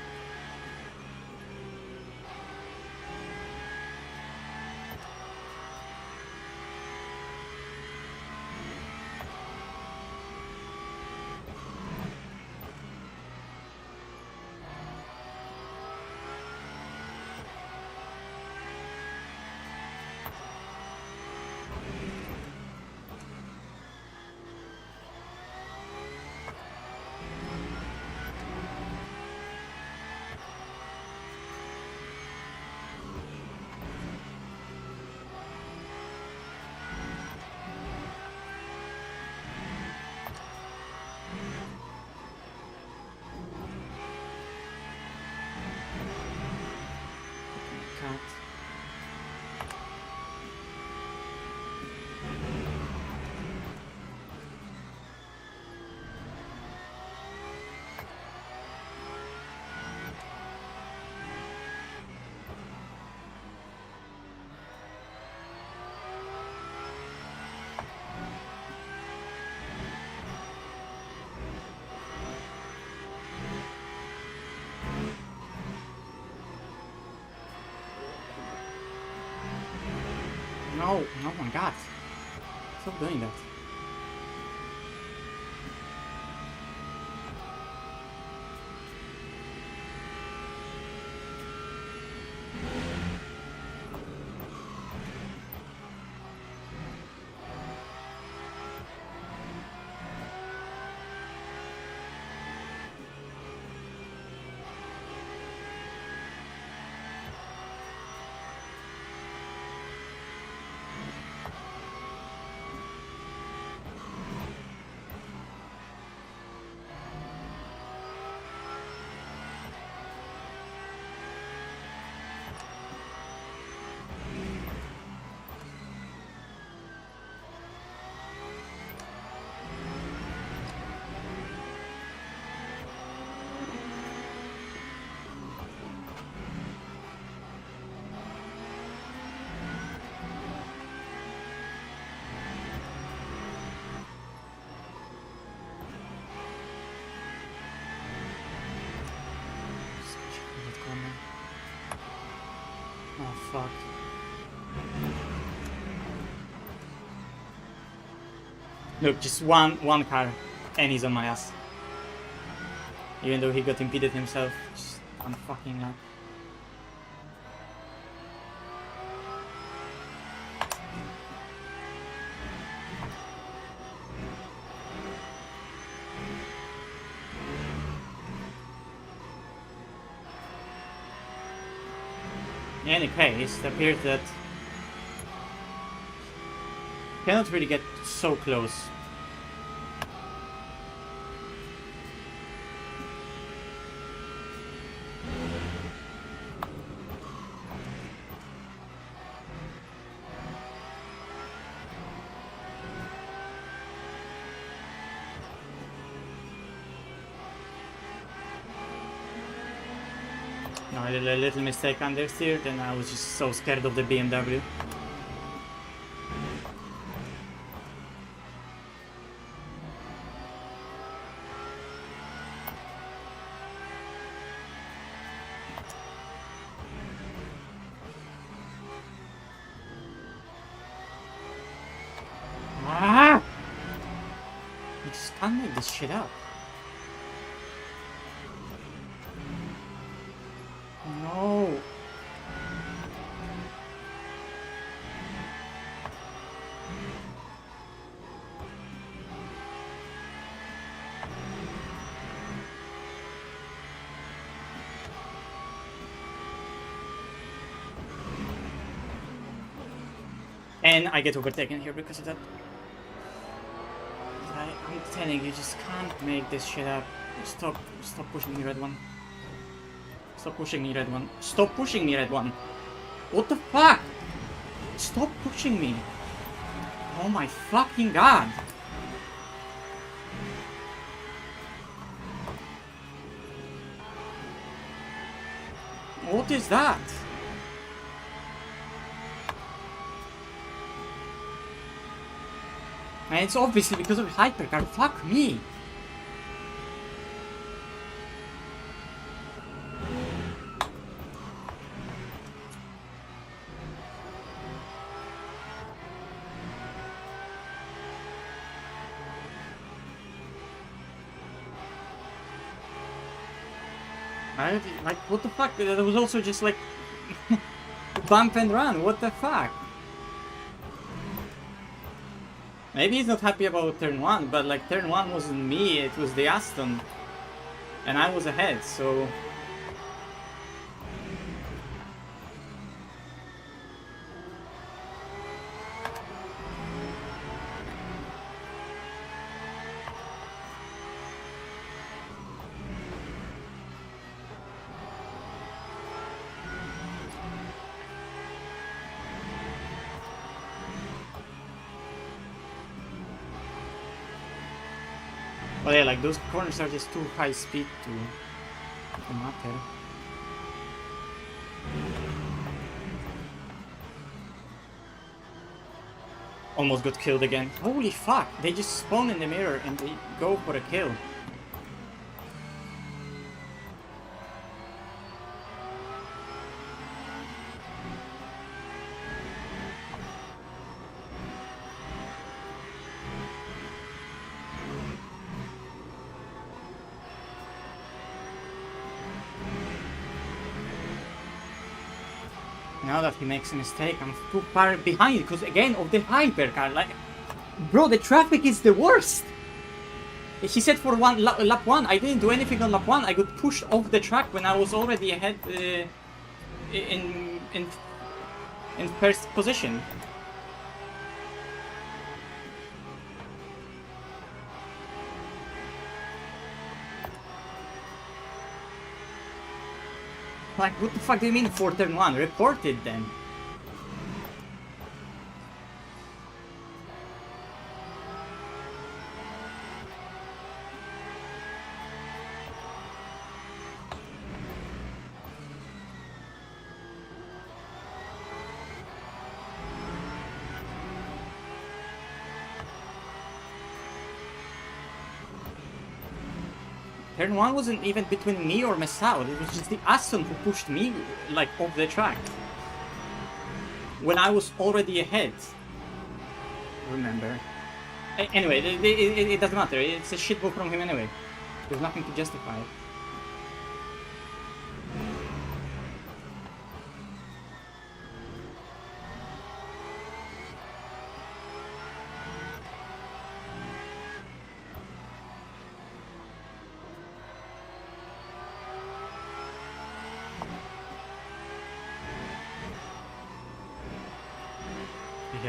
No, oh my god. Stop doing that. Oh fuck. Look, just one car and he's on my ass. Even though he got impeded himself, just one fucking lap. any case, it appears that cannot really get so close. No, I did a little mistake understeered and I was just so scared of the BMW. Ah! You just can't make this shit up. No. And I get overtaken here because of that. I'm telling you, just can't make this shit up. Stop pushing me, red one. Stop pushing me, red one. Stop pushing me, red one. What the fuck? Stop pushing me. Oh my fucking god. What is that? And it's obviously because of hypercar. Fuck me. Like, what the fuck? That was also just like bump and run. What the fuck? Maybe he's not happy about turn 1, but like turn 1 wasn't me, it was the Aston. And I was ahead, so... Well, yeah, like those corners are just too high speed to matter. Almost got killed again. Holy fuck! They just spawn in the mirror and they go for a kill. Now that he makes a mistake, I'm too far behind because again of the hypercar. Like, bro, the traffic is the worst. He said for lap 1, I didn't do anything on lap 1. I got pushed off the track when I was already ahead in first position. Like, what the fuck do you mean for turn 1? Report it then. Turn 1 wasn't even between me or Massoud, it was just the Aston who pushed me, like, off the track. When I was already ahead. Remember. Anyway, it doesn't matter, it's a shit move from him anyway. There's nothing to justify it.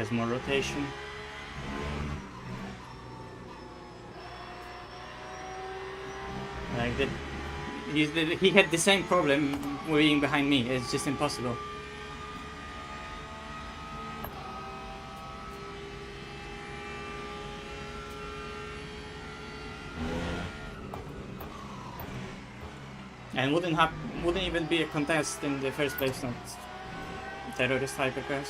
has more rotation. Like that, he had the same problem being behind me. It's just impossible. And wouldn't even be a contest in the first place, not terrorist hypercars.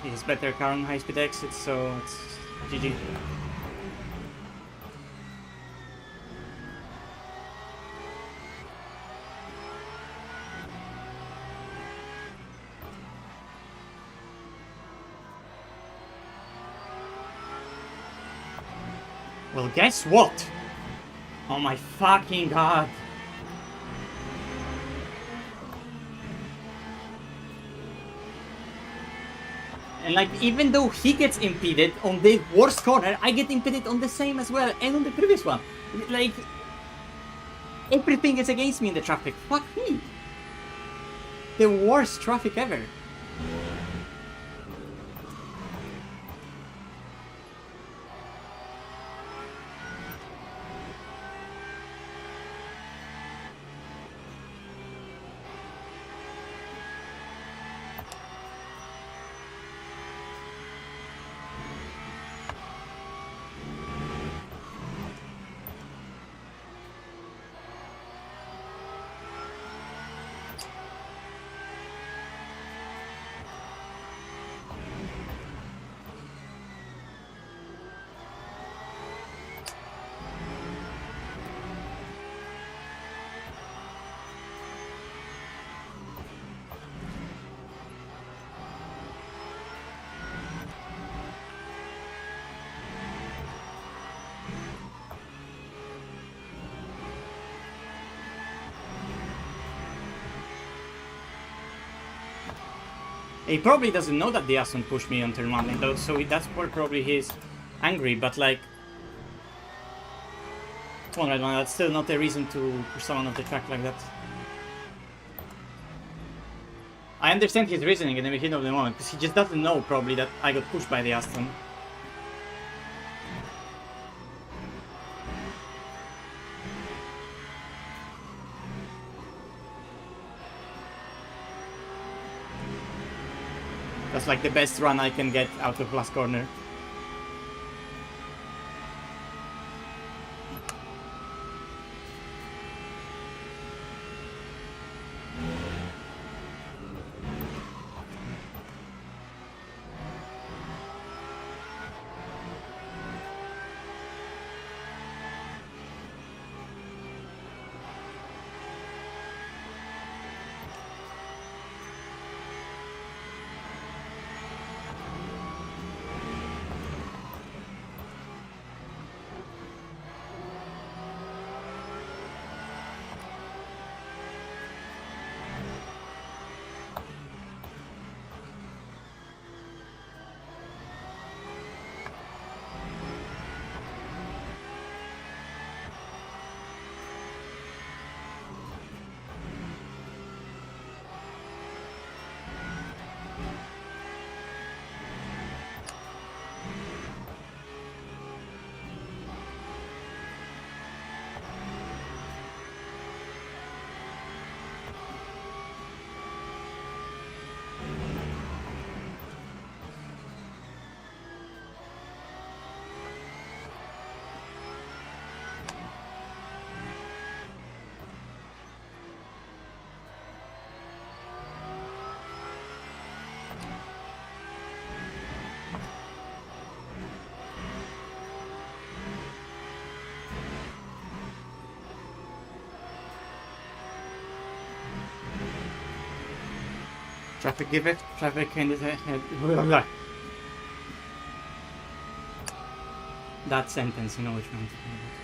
He's better car on high-speed exits, so it's GG. Well, guess what? Oh my fucking god. And like, even though he gets impeded on the worst corner, I get impeded on the same as well, and on the previous one. Like, everything is against me in the traffic. Fuck me. The worst traffic ever. He probably doesn't know that the Aston pushed me on turn 1, though, so that's where probably he's angry, but like... Come on, Redman, that's still not a reason to push someone off the track like that. I understand his reasoning in the heat of the moment, because he just doesn't know probably that I got pushed by the Aston. That's like the best run I can get out of last corner. Traffic give it. Traffic and that sentence, you know which one I'm talking about.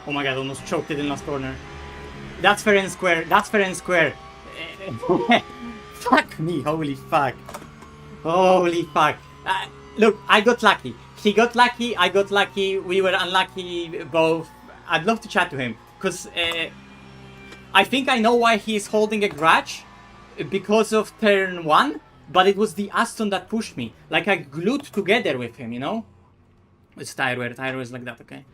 Oh my god, almost choked it in last corner. That's fair and square. That's fair and square. Fuck me, holy fuck. Holy fuck. Look, I got lucky. He got lucky, I got lucky, we were unlucky both. I'd love to chat to him, because I think I know why he's holding a grudge, because of turn 1, but it was the Aston that pushed me. Like, I glued together with him, you know? It's tire wear is like that, okay?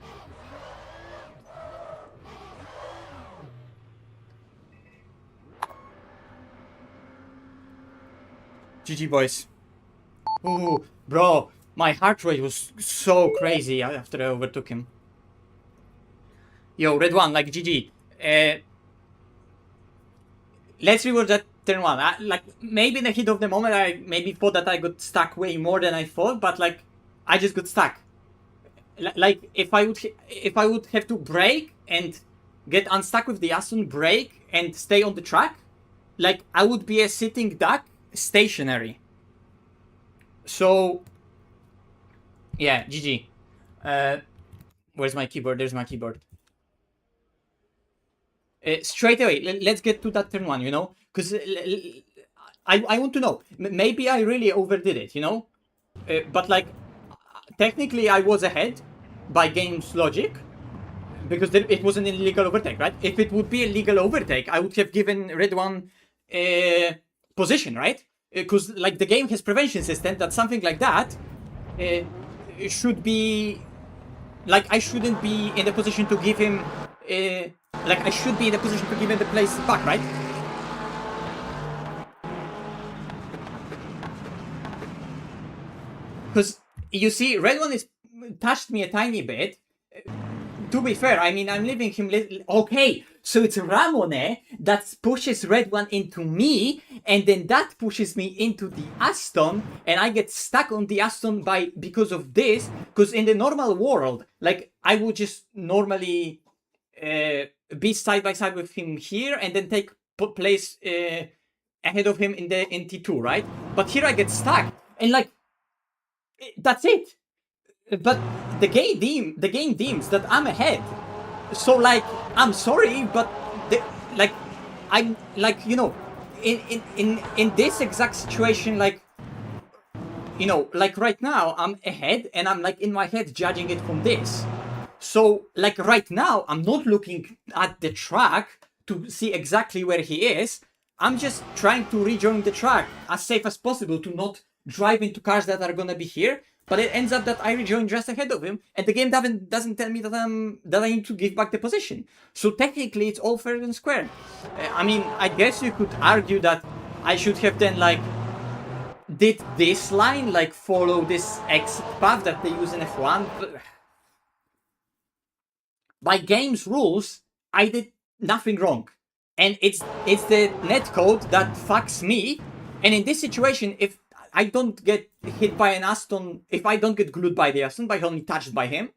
GG boys. Ooh, bro, my heart rate was so crazy after I overtook him. Yo, red one, like GG. Let's reward that turn 1. Like, maybe in the heat of the moment, I maybe thought that I got stuck way more than I thought, but like, I just got stuck. Like, if I would have to brake and get unstuck with the Aston, brake and stay on the track, like, I would be a sitting duck, stationary. So, yeah, GG. Where's my keyboard? There's my keyboard. Straight away, let's get to that turn 1, you know? Because I want to know. Maybe I really overdid it, you know? But like, technically I was ahead by game's logic. Because it was an illegal overtake, right? If it would be a legal overtake, I would have given red one position, right? Because like the game has prevention system that something like that should be, like, I shouldn't be in the position to give him like, I should be in the position to give him the place back, right? Because you see, red one is touched me a tiny bit. To be fair, I mean, I'm leaving him okay, so it's Ramone that pushes red one into me, and then that pushes me into the Aston, and I get stuck on the Aston because of this, because in the normal world, like, I would just normally be side by side with him here, and then take place ahead of him in T2, right? But here I get stuck, and like, that's it. But the game deems that I'm ahead. So like, I'm sorry, but I'm like, you know, in this exact situation, like, you know, like right now I'm ahead and I'm like in my head judging it from this. So like right now I'm not looking at the track to see exactly where he is. I'm just trying to rejoin the track as safe as possible to not drive into cars that are gonna be here. But it ends up that I rejoin just ahead of him, and the game doesn't tell me that I need to give back the position. So technically, it's all fair and square. I mean, I guess you could argue that I should have then like did this line, like follow this exit path that they use in F1. But by game's rules, I did nothing wrong. And it's the netcode that fucks me. And in this situation, if I don't get hit by an Aston, if I don't get glued by the Aston, but only touched by him,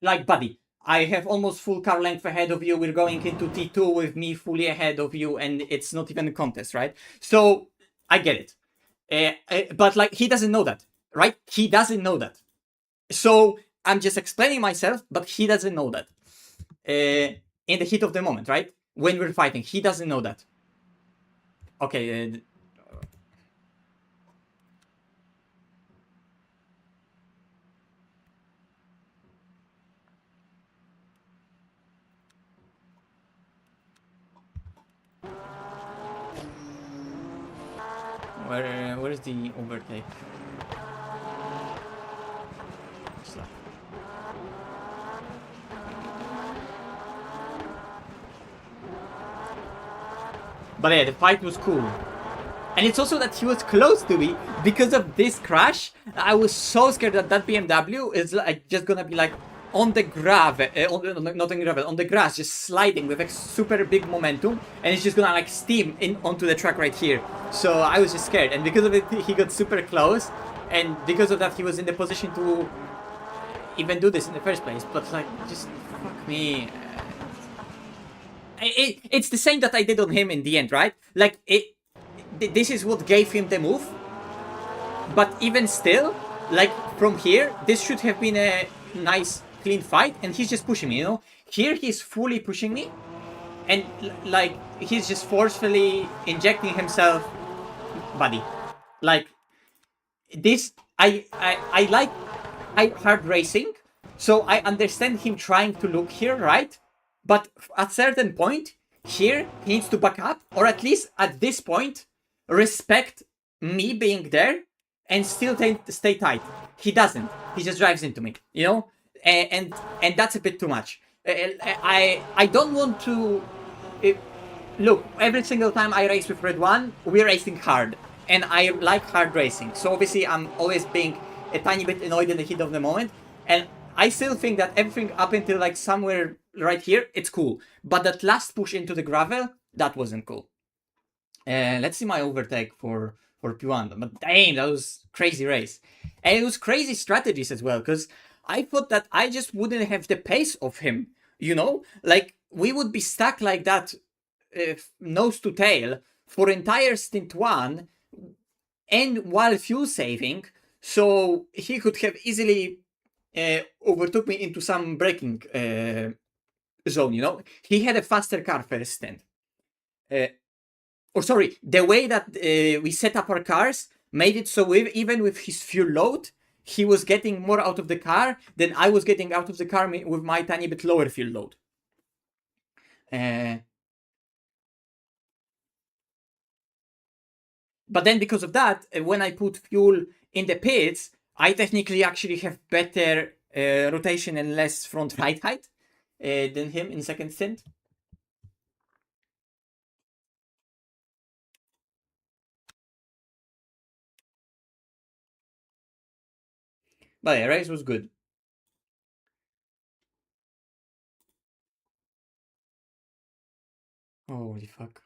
like, buddy, I have almost full car length ahead of you. We're going into T2 with me fully ahead of you, and it's not even a contest, right? So I get it. But like, he doesn't know that, right? He doesn't know that. So I'm just explaining myself, but he doesn't know that. In the heat of the moment, right? When we're fighting, he doesn't know that. Okay. Where is the overtake? Slap. But yeah, the fight was cool. And it's also that he was close to me because of this crash. I was so scared that that BMW is like just gonna be like on the gravel, not on gravel, on the grass, just sliding with a super big momentum, and it's just gonna like steam in onto the track right here. So I was just scared, and because of it, he got super close, and because of that, he was in the position to even do this in the first place. But like, just fuck me. It's the same that I did on him in the end, right? Like this is what gave him the move. But even still, like from here, this should have been a nice clean fight, and he's just pushing me, you know? Here he's fully pushing me, and like he's just forcefully injecting himself, buddy. Like this, I like hard racing, so I understand him trying to look here, right? But at certain point, here he needs to back up, or at least at this point, respect me being there and still stay tight. He doesn't. He just drives into me, you know, and that's a bit too much. I don't want to. Look, every single time I race with Red One, we're racing hard, and I like hard racing. So obviously, I'm always being a tiny bit annoyed in the heat of the moment, and I still think that everything up until like somewhere right here, it's cool. But that last push into the gravel, that wasn't cool. Let's see my overtake for P1. But damn, that was crazy race. And it was crazy strategies as well, because I thought that I just wouldn't have the pace of him, you know? Like, we would be stuck like that, nose to tail, for entire stint 1, and while fuel saving, so he could have easily overtook me into some braking zone, you know? He had a faster car first stint. Or sorry, the way that we set up our cars made it so even with his fuel load, he was getting more out of the car than I was getting out of the car with my tiny bit lower fuel load. But then because of that, when I put fuel in the pits, I technically actually have better rotation and less front right height than him in second stint. But yeah, race was good. Holy fuck.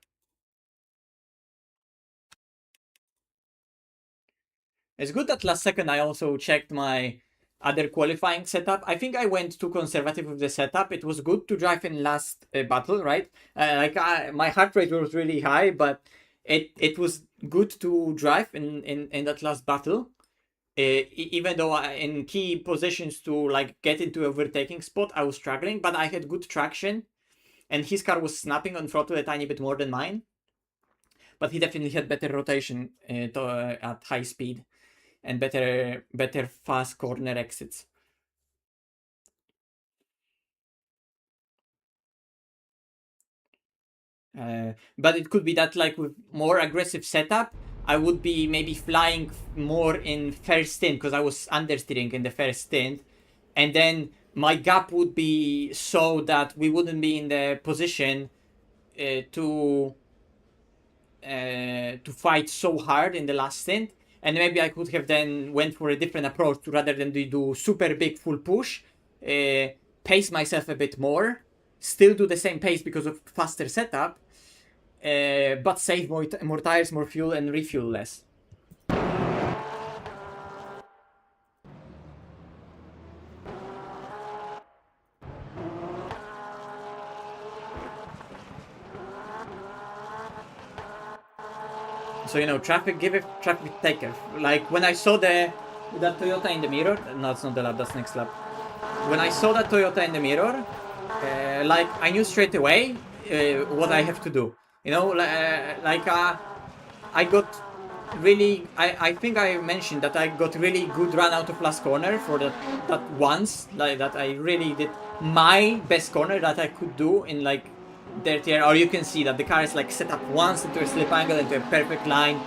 It's good that last second I also checked my other qualifying setup. I think I went too conservative with the setup. It was good to drive in last battle, right? My heart rate was really high, but it was good to drive in that last battle. Even though in key positions to like get into overtaking spot, I was struggling, but I had good traction, and his car was snapping on throttle a tiny bit more than mine. But he definitely had better rotation at high speed and better fast corner exits. But it could be that like with more aggressive setup, I would be maybe flying more in first stint because I was understeering in the first stint, and then my gap would be so that we wouldn't be in the position to fight so hard in the last stint. And maybe I could have then went for a different approach to rather than do super big full push, pace myself a bit more, still do the same pace because of faster setup, but save more tires, more fuel, and refuel less. So, you know, traffic, give it traffic, take care. Like when I saw that Toyota in the mirror, no, it's not the lap, that's next lap. When I saw that Toyota in the mirror, like I knew straight away what I have to do. You know, I got really, I think I mentioned that I got really good run out of last corner for that once, like that I really did my best corner that I could do in like dirty area. Or you can see that the car is like set up once into a slip angle, into a perfect line,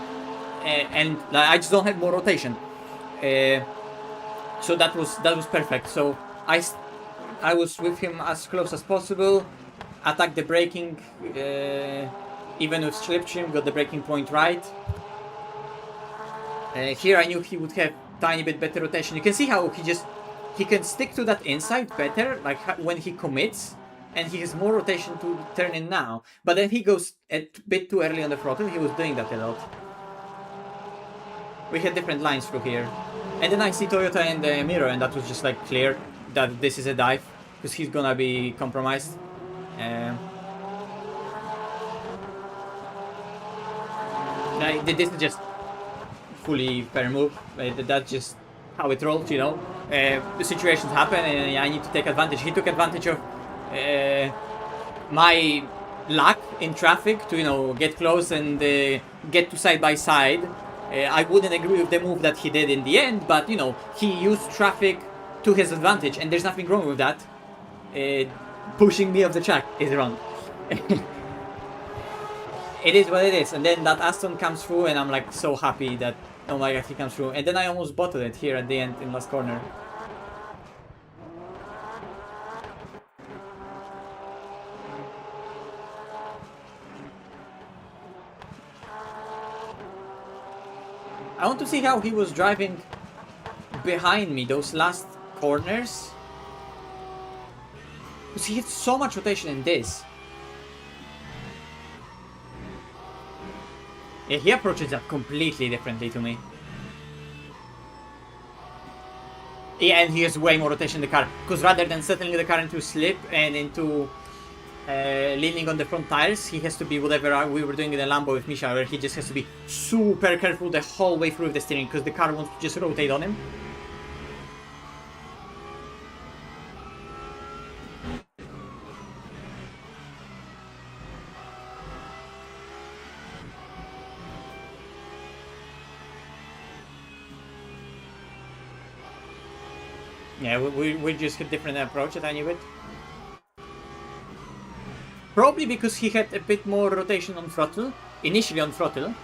and like, I just don't have more rotation. So that was perfect. So I was with him as close as possible, attacked the braking, even with slip trim, got the braking point right. Here I knew he would have tiny bit better rotation. You can see how he can stick to that inside better, like when he commits, and he has more rotation to turn in now. But then he goes a bit too early on the throttle. He was doing that a lot. We had different lines through here. And then I see Toyota in the mirror, and that was just like clear that this is a dive, because he's gonna be compromised. This is just fully fair move. That's just how it rolls, you know. The situations happen, and I need to take advantage. He took advantage of my lack in traffic to, you know, get close and get to side by side. I wouldn't agree with the move that he did in the end, but you know, he used traffic to his advantage, and there's nothing wrong with that. Pushing me off the track is wrong. It is what it is. And then that Aston comes through, and I'm like so happy that, oh my god, he comes through. And then I almost bottled it here at the end in last corner. I want to see how he was driving behind me those last corners, because he hits so much rotation in this. Yeah, he approaches that completely differently to me. Yeah, and he has way more rotation in the car, because rather than settling the car into slip and into leaning on the front tires, he has to be whatever we were doing in the Lambo with Misha, where he just has to be super careful the whole way through with the steering, because the car wants to just rotate on him. Yeah, we just had different approach at any bit. Probably because he had a bit more rotation on throttle, initially on throttle.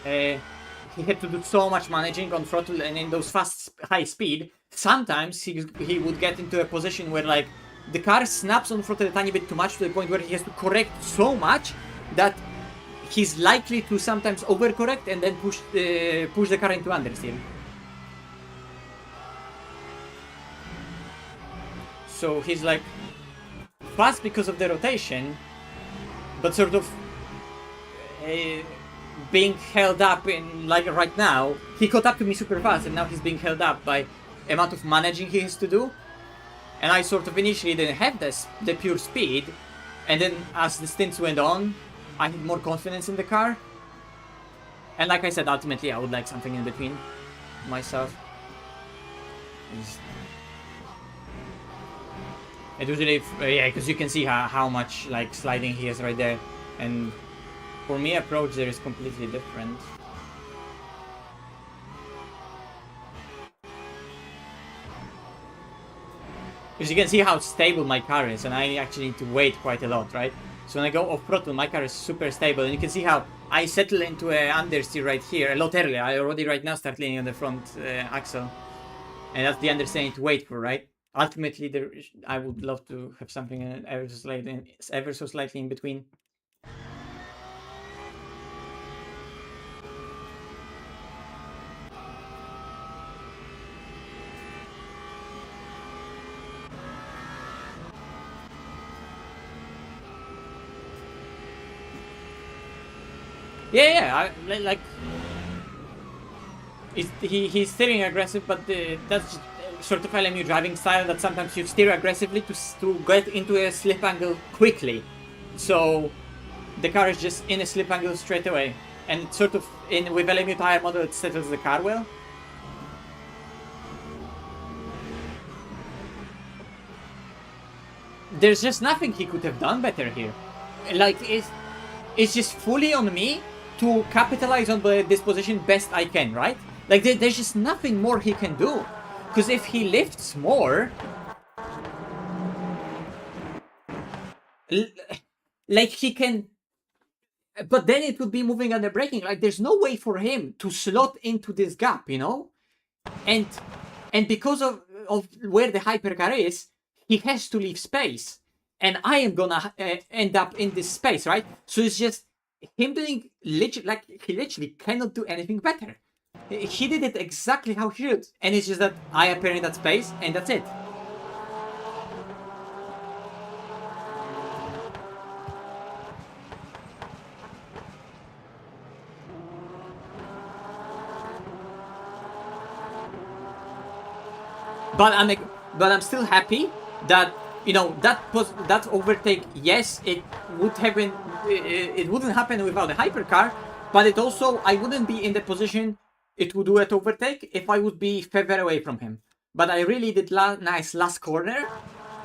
He had to do so much managing on throttle, and in those fast, high speed, sometimes he would get into a position where like the car snaps on throttle a tiny bit too much, to the point where he has to correct so much that he's likely to sometimes overcorrect and then push the car into understeer. So he's like fast because of the rotation, but sort of being held up in, like right now, he caught up to me super fast, and now he's being held up by amount of managing he has to do. And I sort of initially didn't have the pure speed, and then as the stints went on, I had more confidence in the car. And like I said, ultimately I would like something in between myself. It was really, yeah, because you can see how much like sliding he has right there, and for me approach there is completely different. Because you can see how stable my car is, and I actually need to wait quite a lot, right? So when I go off throttle, my car is super stable, and you can see how I settle into a understeer right here a lot earlier. I already right now start leaning on the front axle, and that's the understeer I need to wait for, right? Ultimately, I would love to have something ever so slightly in between. Yeah, like he's steering aggressive, but that's just, sort of LMU driving style that sometimes you steer aggressively to get into a slip angle quickly. So the car is just in a slip angle straight away. And it's sort of, with LMU tire model, it settles the car well. There's just nothing he could have done better here. Like, it's just fully on me to capitalize on this position best I can, right? Like, there's just nothing more he can do. Because if he lifts more... like, he can... But then it would be moving under braking. Like, there's no way for him to slot into this gap, you know? And because of where the hypercar is, he has to leave space. And I am gonna end up in this space, right? So it's just him doing... like, he literally cannot do anything better. He did it exactly how he should. And it's just that I appear in that space, and that's it. But I'm still happy that, you know, that overtake. Yes, it would have been. It wouldn't happen without a hypercar, but it also, I wouldn't be in the position it would do at overtake if I would be further away from him. But I really did nice last corner.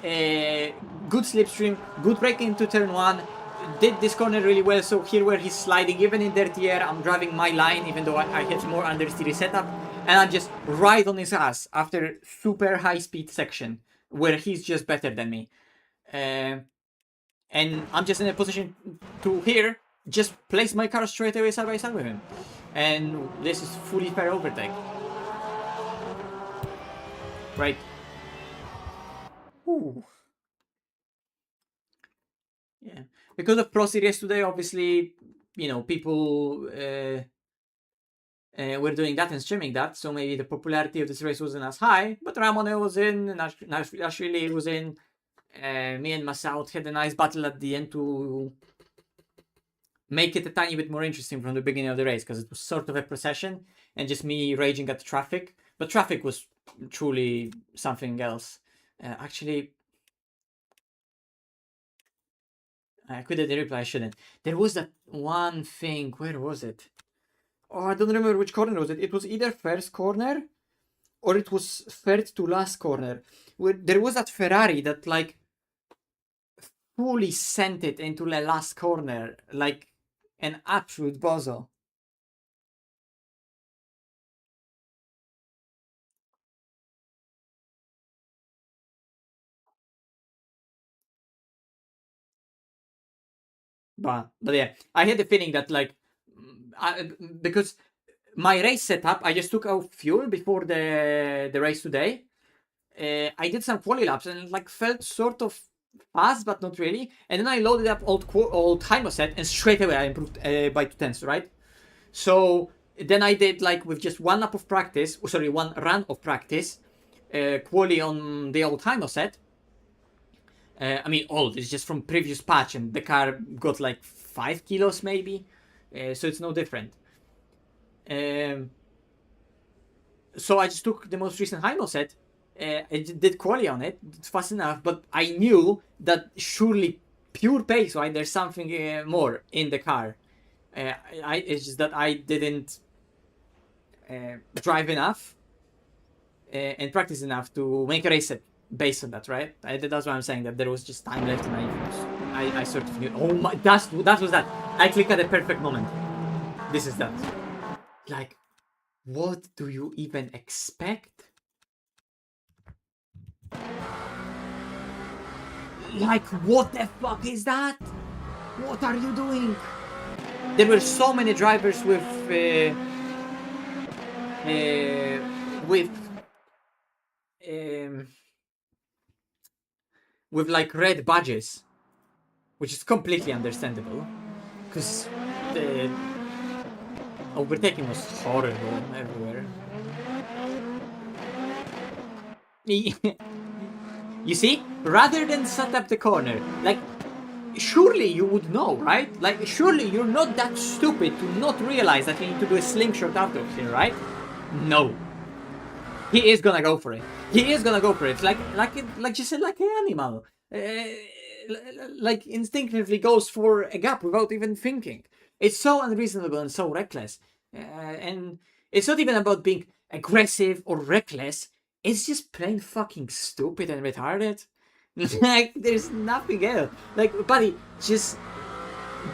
Good slipstream, good braking into turn 1. Did this corner really well. So here where he's sliding, even in dirty air, I'm driving my line, even though I had more understeer setup. And I'm just right on his ass after super high speed section where he's just better than me. And I'm just in a position to here just place my car straight away side by side with him. And this is fully fair overtake. Right. Ooh. Yeah. Because of Pro Series today, obviously, you know, people were doing that and streaming that, so maybe the popularity of this race wasn't as high, but Ramone was in, and Ashwili was in. Me and Masoud had a nice battle at the end to make it a tiny bit more interesting from the beginning of the race, because it was sort of a procession and just me raging at the traffic. But traffic was truly something else. Actually, I could have the replay, I shouldn't. There was that one thing, where was it? Oh, I don't remember which corner was it. It was either first corner or it was third to last corner. Where there was that Ferrari that like fully sent it into the last corner like an absolute bozo. But yeah, I had the feeling that like because my race setup, I just took out fuel before the race today. I did some quali laps and like felt sort of fast, but not really. And then I loaded up old timer set, and straight away I improved by 2/10, right? So then I did like with just one lap of practice, one run of practice, quali on the old timer set. I mean, old, it's just from previous patch, and the car got like 5 kilos maybe, so it's no different. So I just took the most recent Hymo set, I did quali on it, it's fast enough, but I knew that surely pure pace, right, there's something more in the car. It's just that I didn't drive enough and practice enough to make a race set based on that, right? That's why I'm saying that there was just time left, and I sort of knew. Oh my, that was that. I clicked at the perfect moment. This is that. Like, what do you even expect? Like, what the fuck is that? What are you doing? There were so many drivers with like red badges, which is completely understandable, because the overtaking was horrible everywhere. You see, rather than set up the corner, like surely you would know, right? Like, surely you're not that stupid to not realize that you need to do a slingshot after here, right? No. He is gonna go for it. He is gonna go for it. Like you said, like an animal. Like instinctively goes for a gap without even thinking. It's so unreasonable and so reckless. And it's not even about being aggressive or reckless. It's just plain fucking stupid and retarded. Like, there's nothing else. Like, buddy, just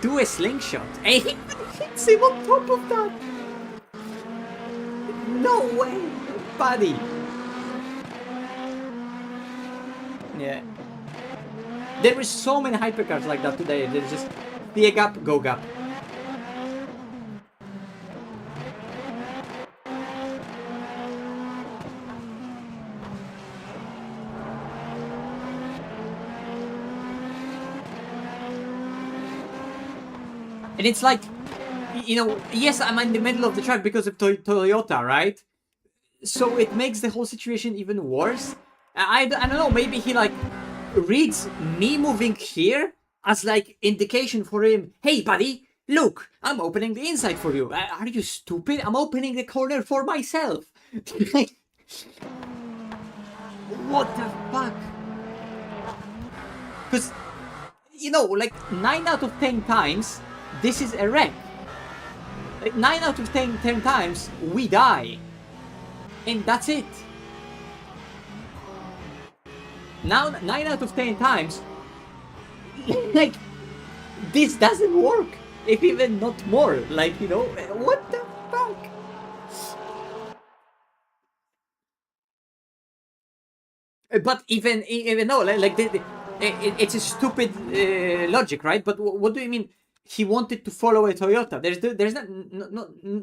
do a slingshot. And he hits him on top of that. No way, buddy. Yeah. There were so many hypercars like that today. There's just see a gap, go gap. And it's like, you know, yes, I'm in the middle of the track because of Toyota, right? So it makes the whole situation even worse. I don't know, maybe he like reads me moving here as like indication for him, hey buddy, look, I'm opening the inside for you. Are you stupid? I'm opening the corner for myself. What the fuck? Because, you know, like 9 out of 10 times, this is a wreck. Like 9 out of 10 times, we die. And that's it. Now, 9 out of 10 times, like, this doesn't work. If even not more. Like, you know, what the fuck? But even no, like, it's a stupid logic, right? But what do you mean? He wanted to follow a Toyota. There's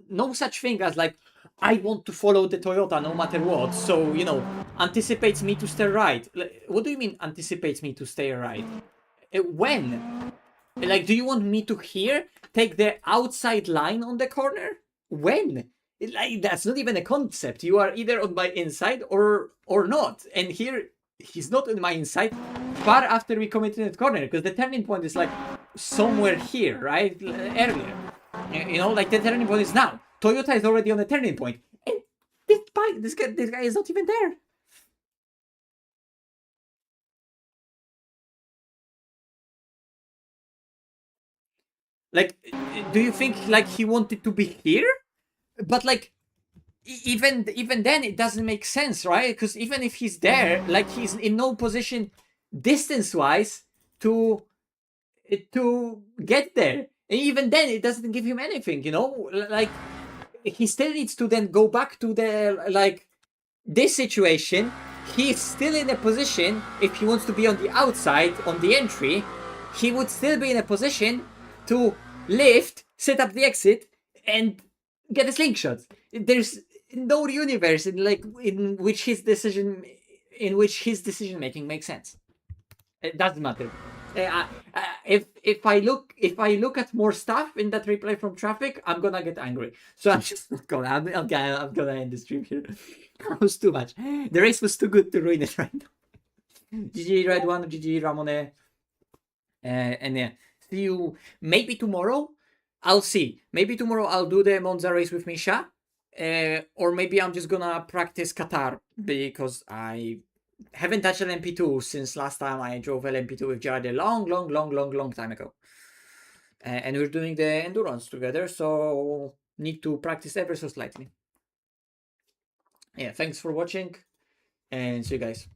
no such thing as like, I want to follow the Toyota no matter what. So, you know, anticipates me to stay right. Like, what do you mean anticipates me to stay right? When? Like, do you want me to here take the outside line on the corner? When? Like, that's not even a concept. You are either on my inside or not. And here, he's not on my inside far after we come into the corner, because the turning point is like somewhere here, right? Earlier. You know, like the turning point is now. Toyota is already on the turning point. And this guy is not even there. Like, do you think like he wanted to be here? But like, even then, it doesn't make sense, right? Because even if he's there, like, he's in no position distance-wise to get there. And even then, it doesn't give him anything, you know? Like, he still needs to then go back to the, like, this situation. He's still in a position, if he wants to be on the outside, on the entry, he would still be in a position to lift, set up the exit, and get a slingshot. There's no universe in which his decision making makes sense. It doesn't matter. If I look at more stuff in that replay from traffic, I'm gonna get angry. So I'm just not gonna. I'm gonna end the stream here. That was too much. The race was too good to ruin it right now. GG Red One, GG Ramone, and yeah, see you maybe tomorrow. I'll see. Maybe tomorrow I'll do the Monza race with Misha, or maybe I'm just gonna practice Qatar because I haven't touched an MP2 since last time I drove LMP2 with Jared a long time ago. And we're doing the endurance together, so need to practice ever so slightly. Yeah, thanks for watching, and see you guys.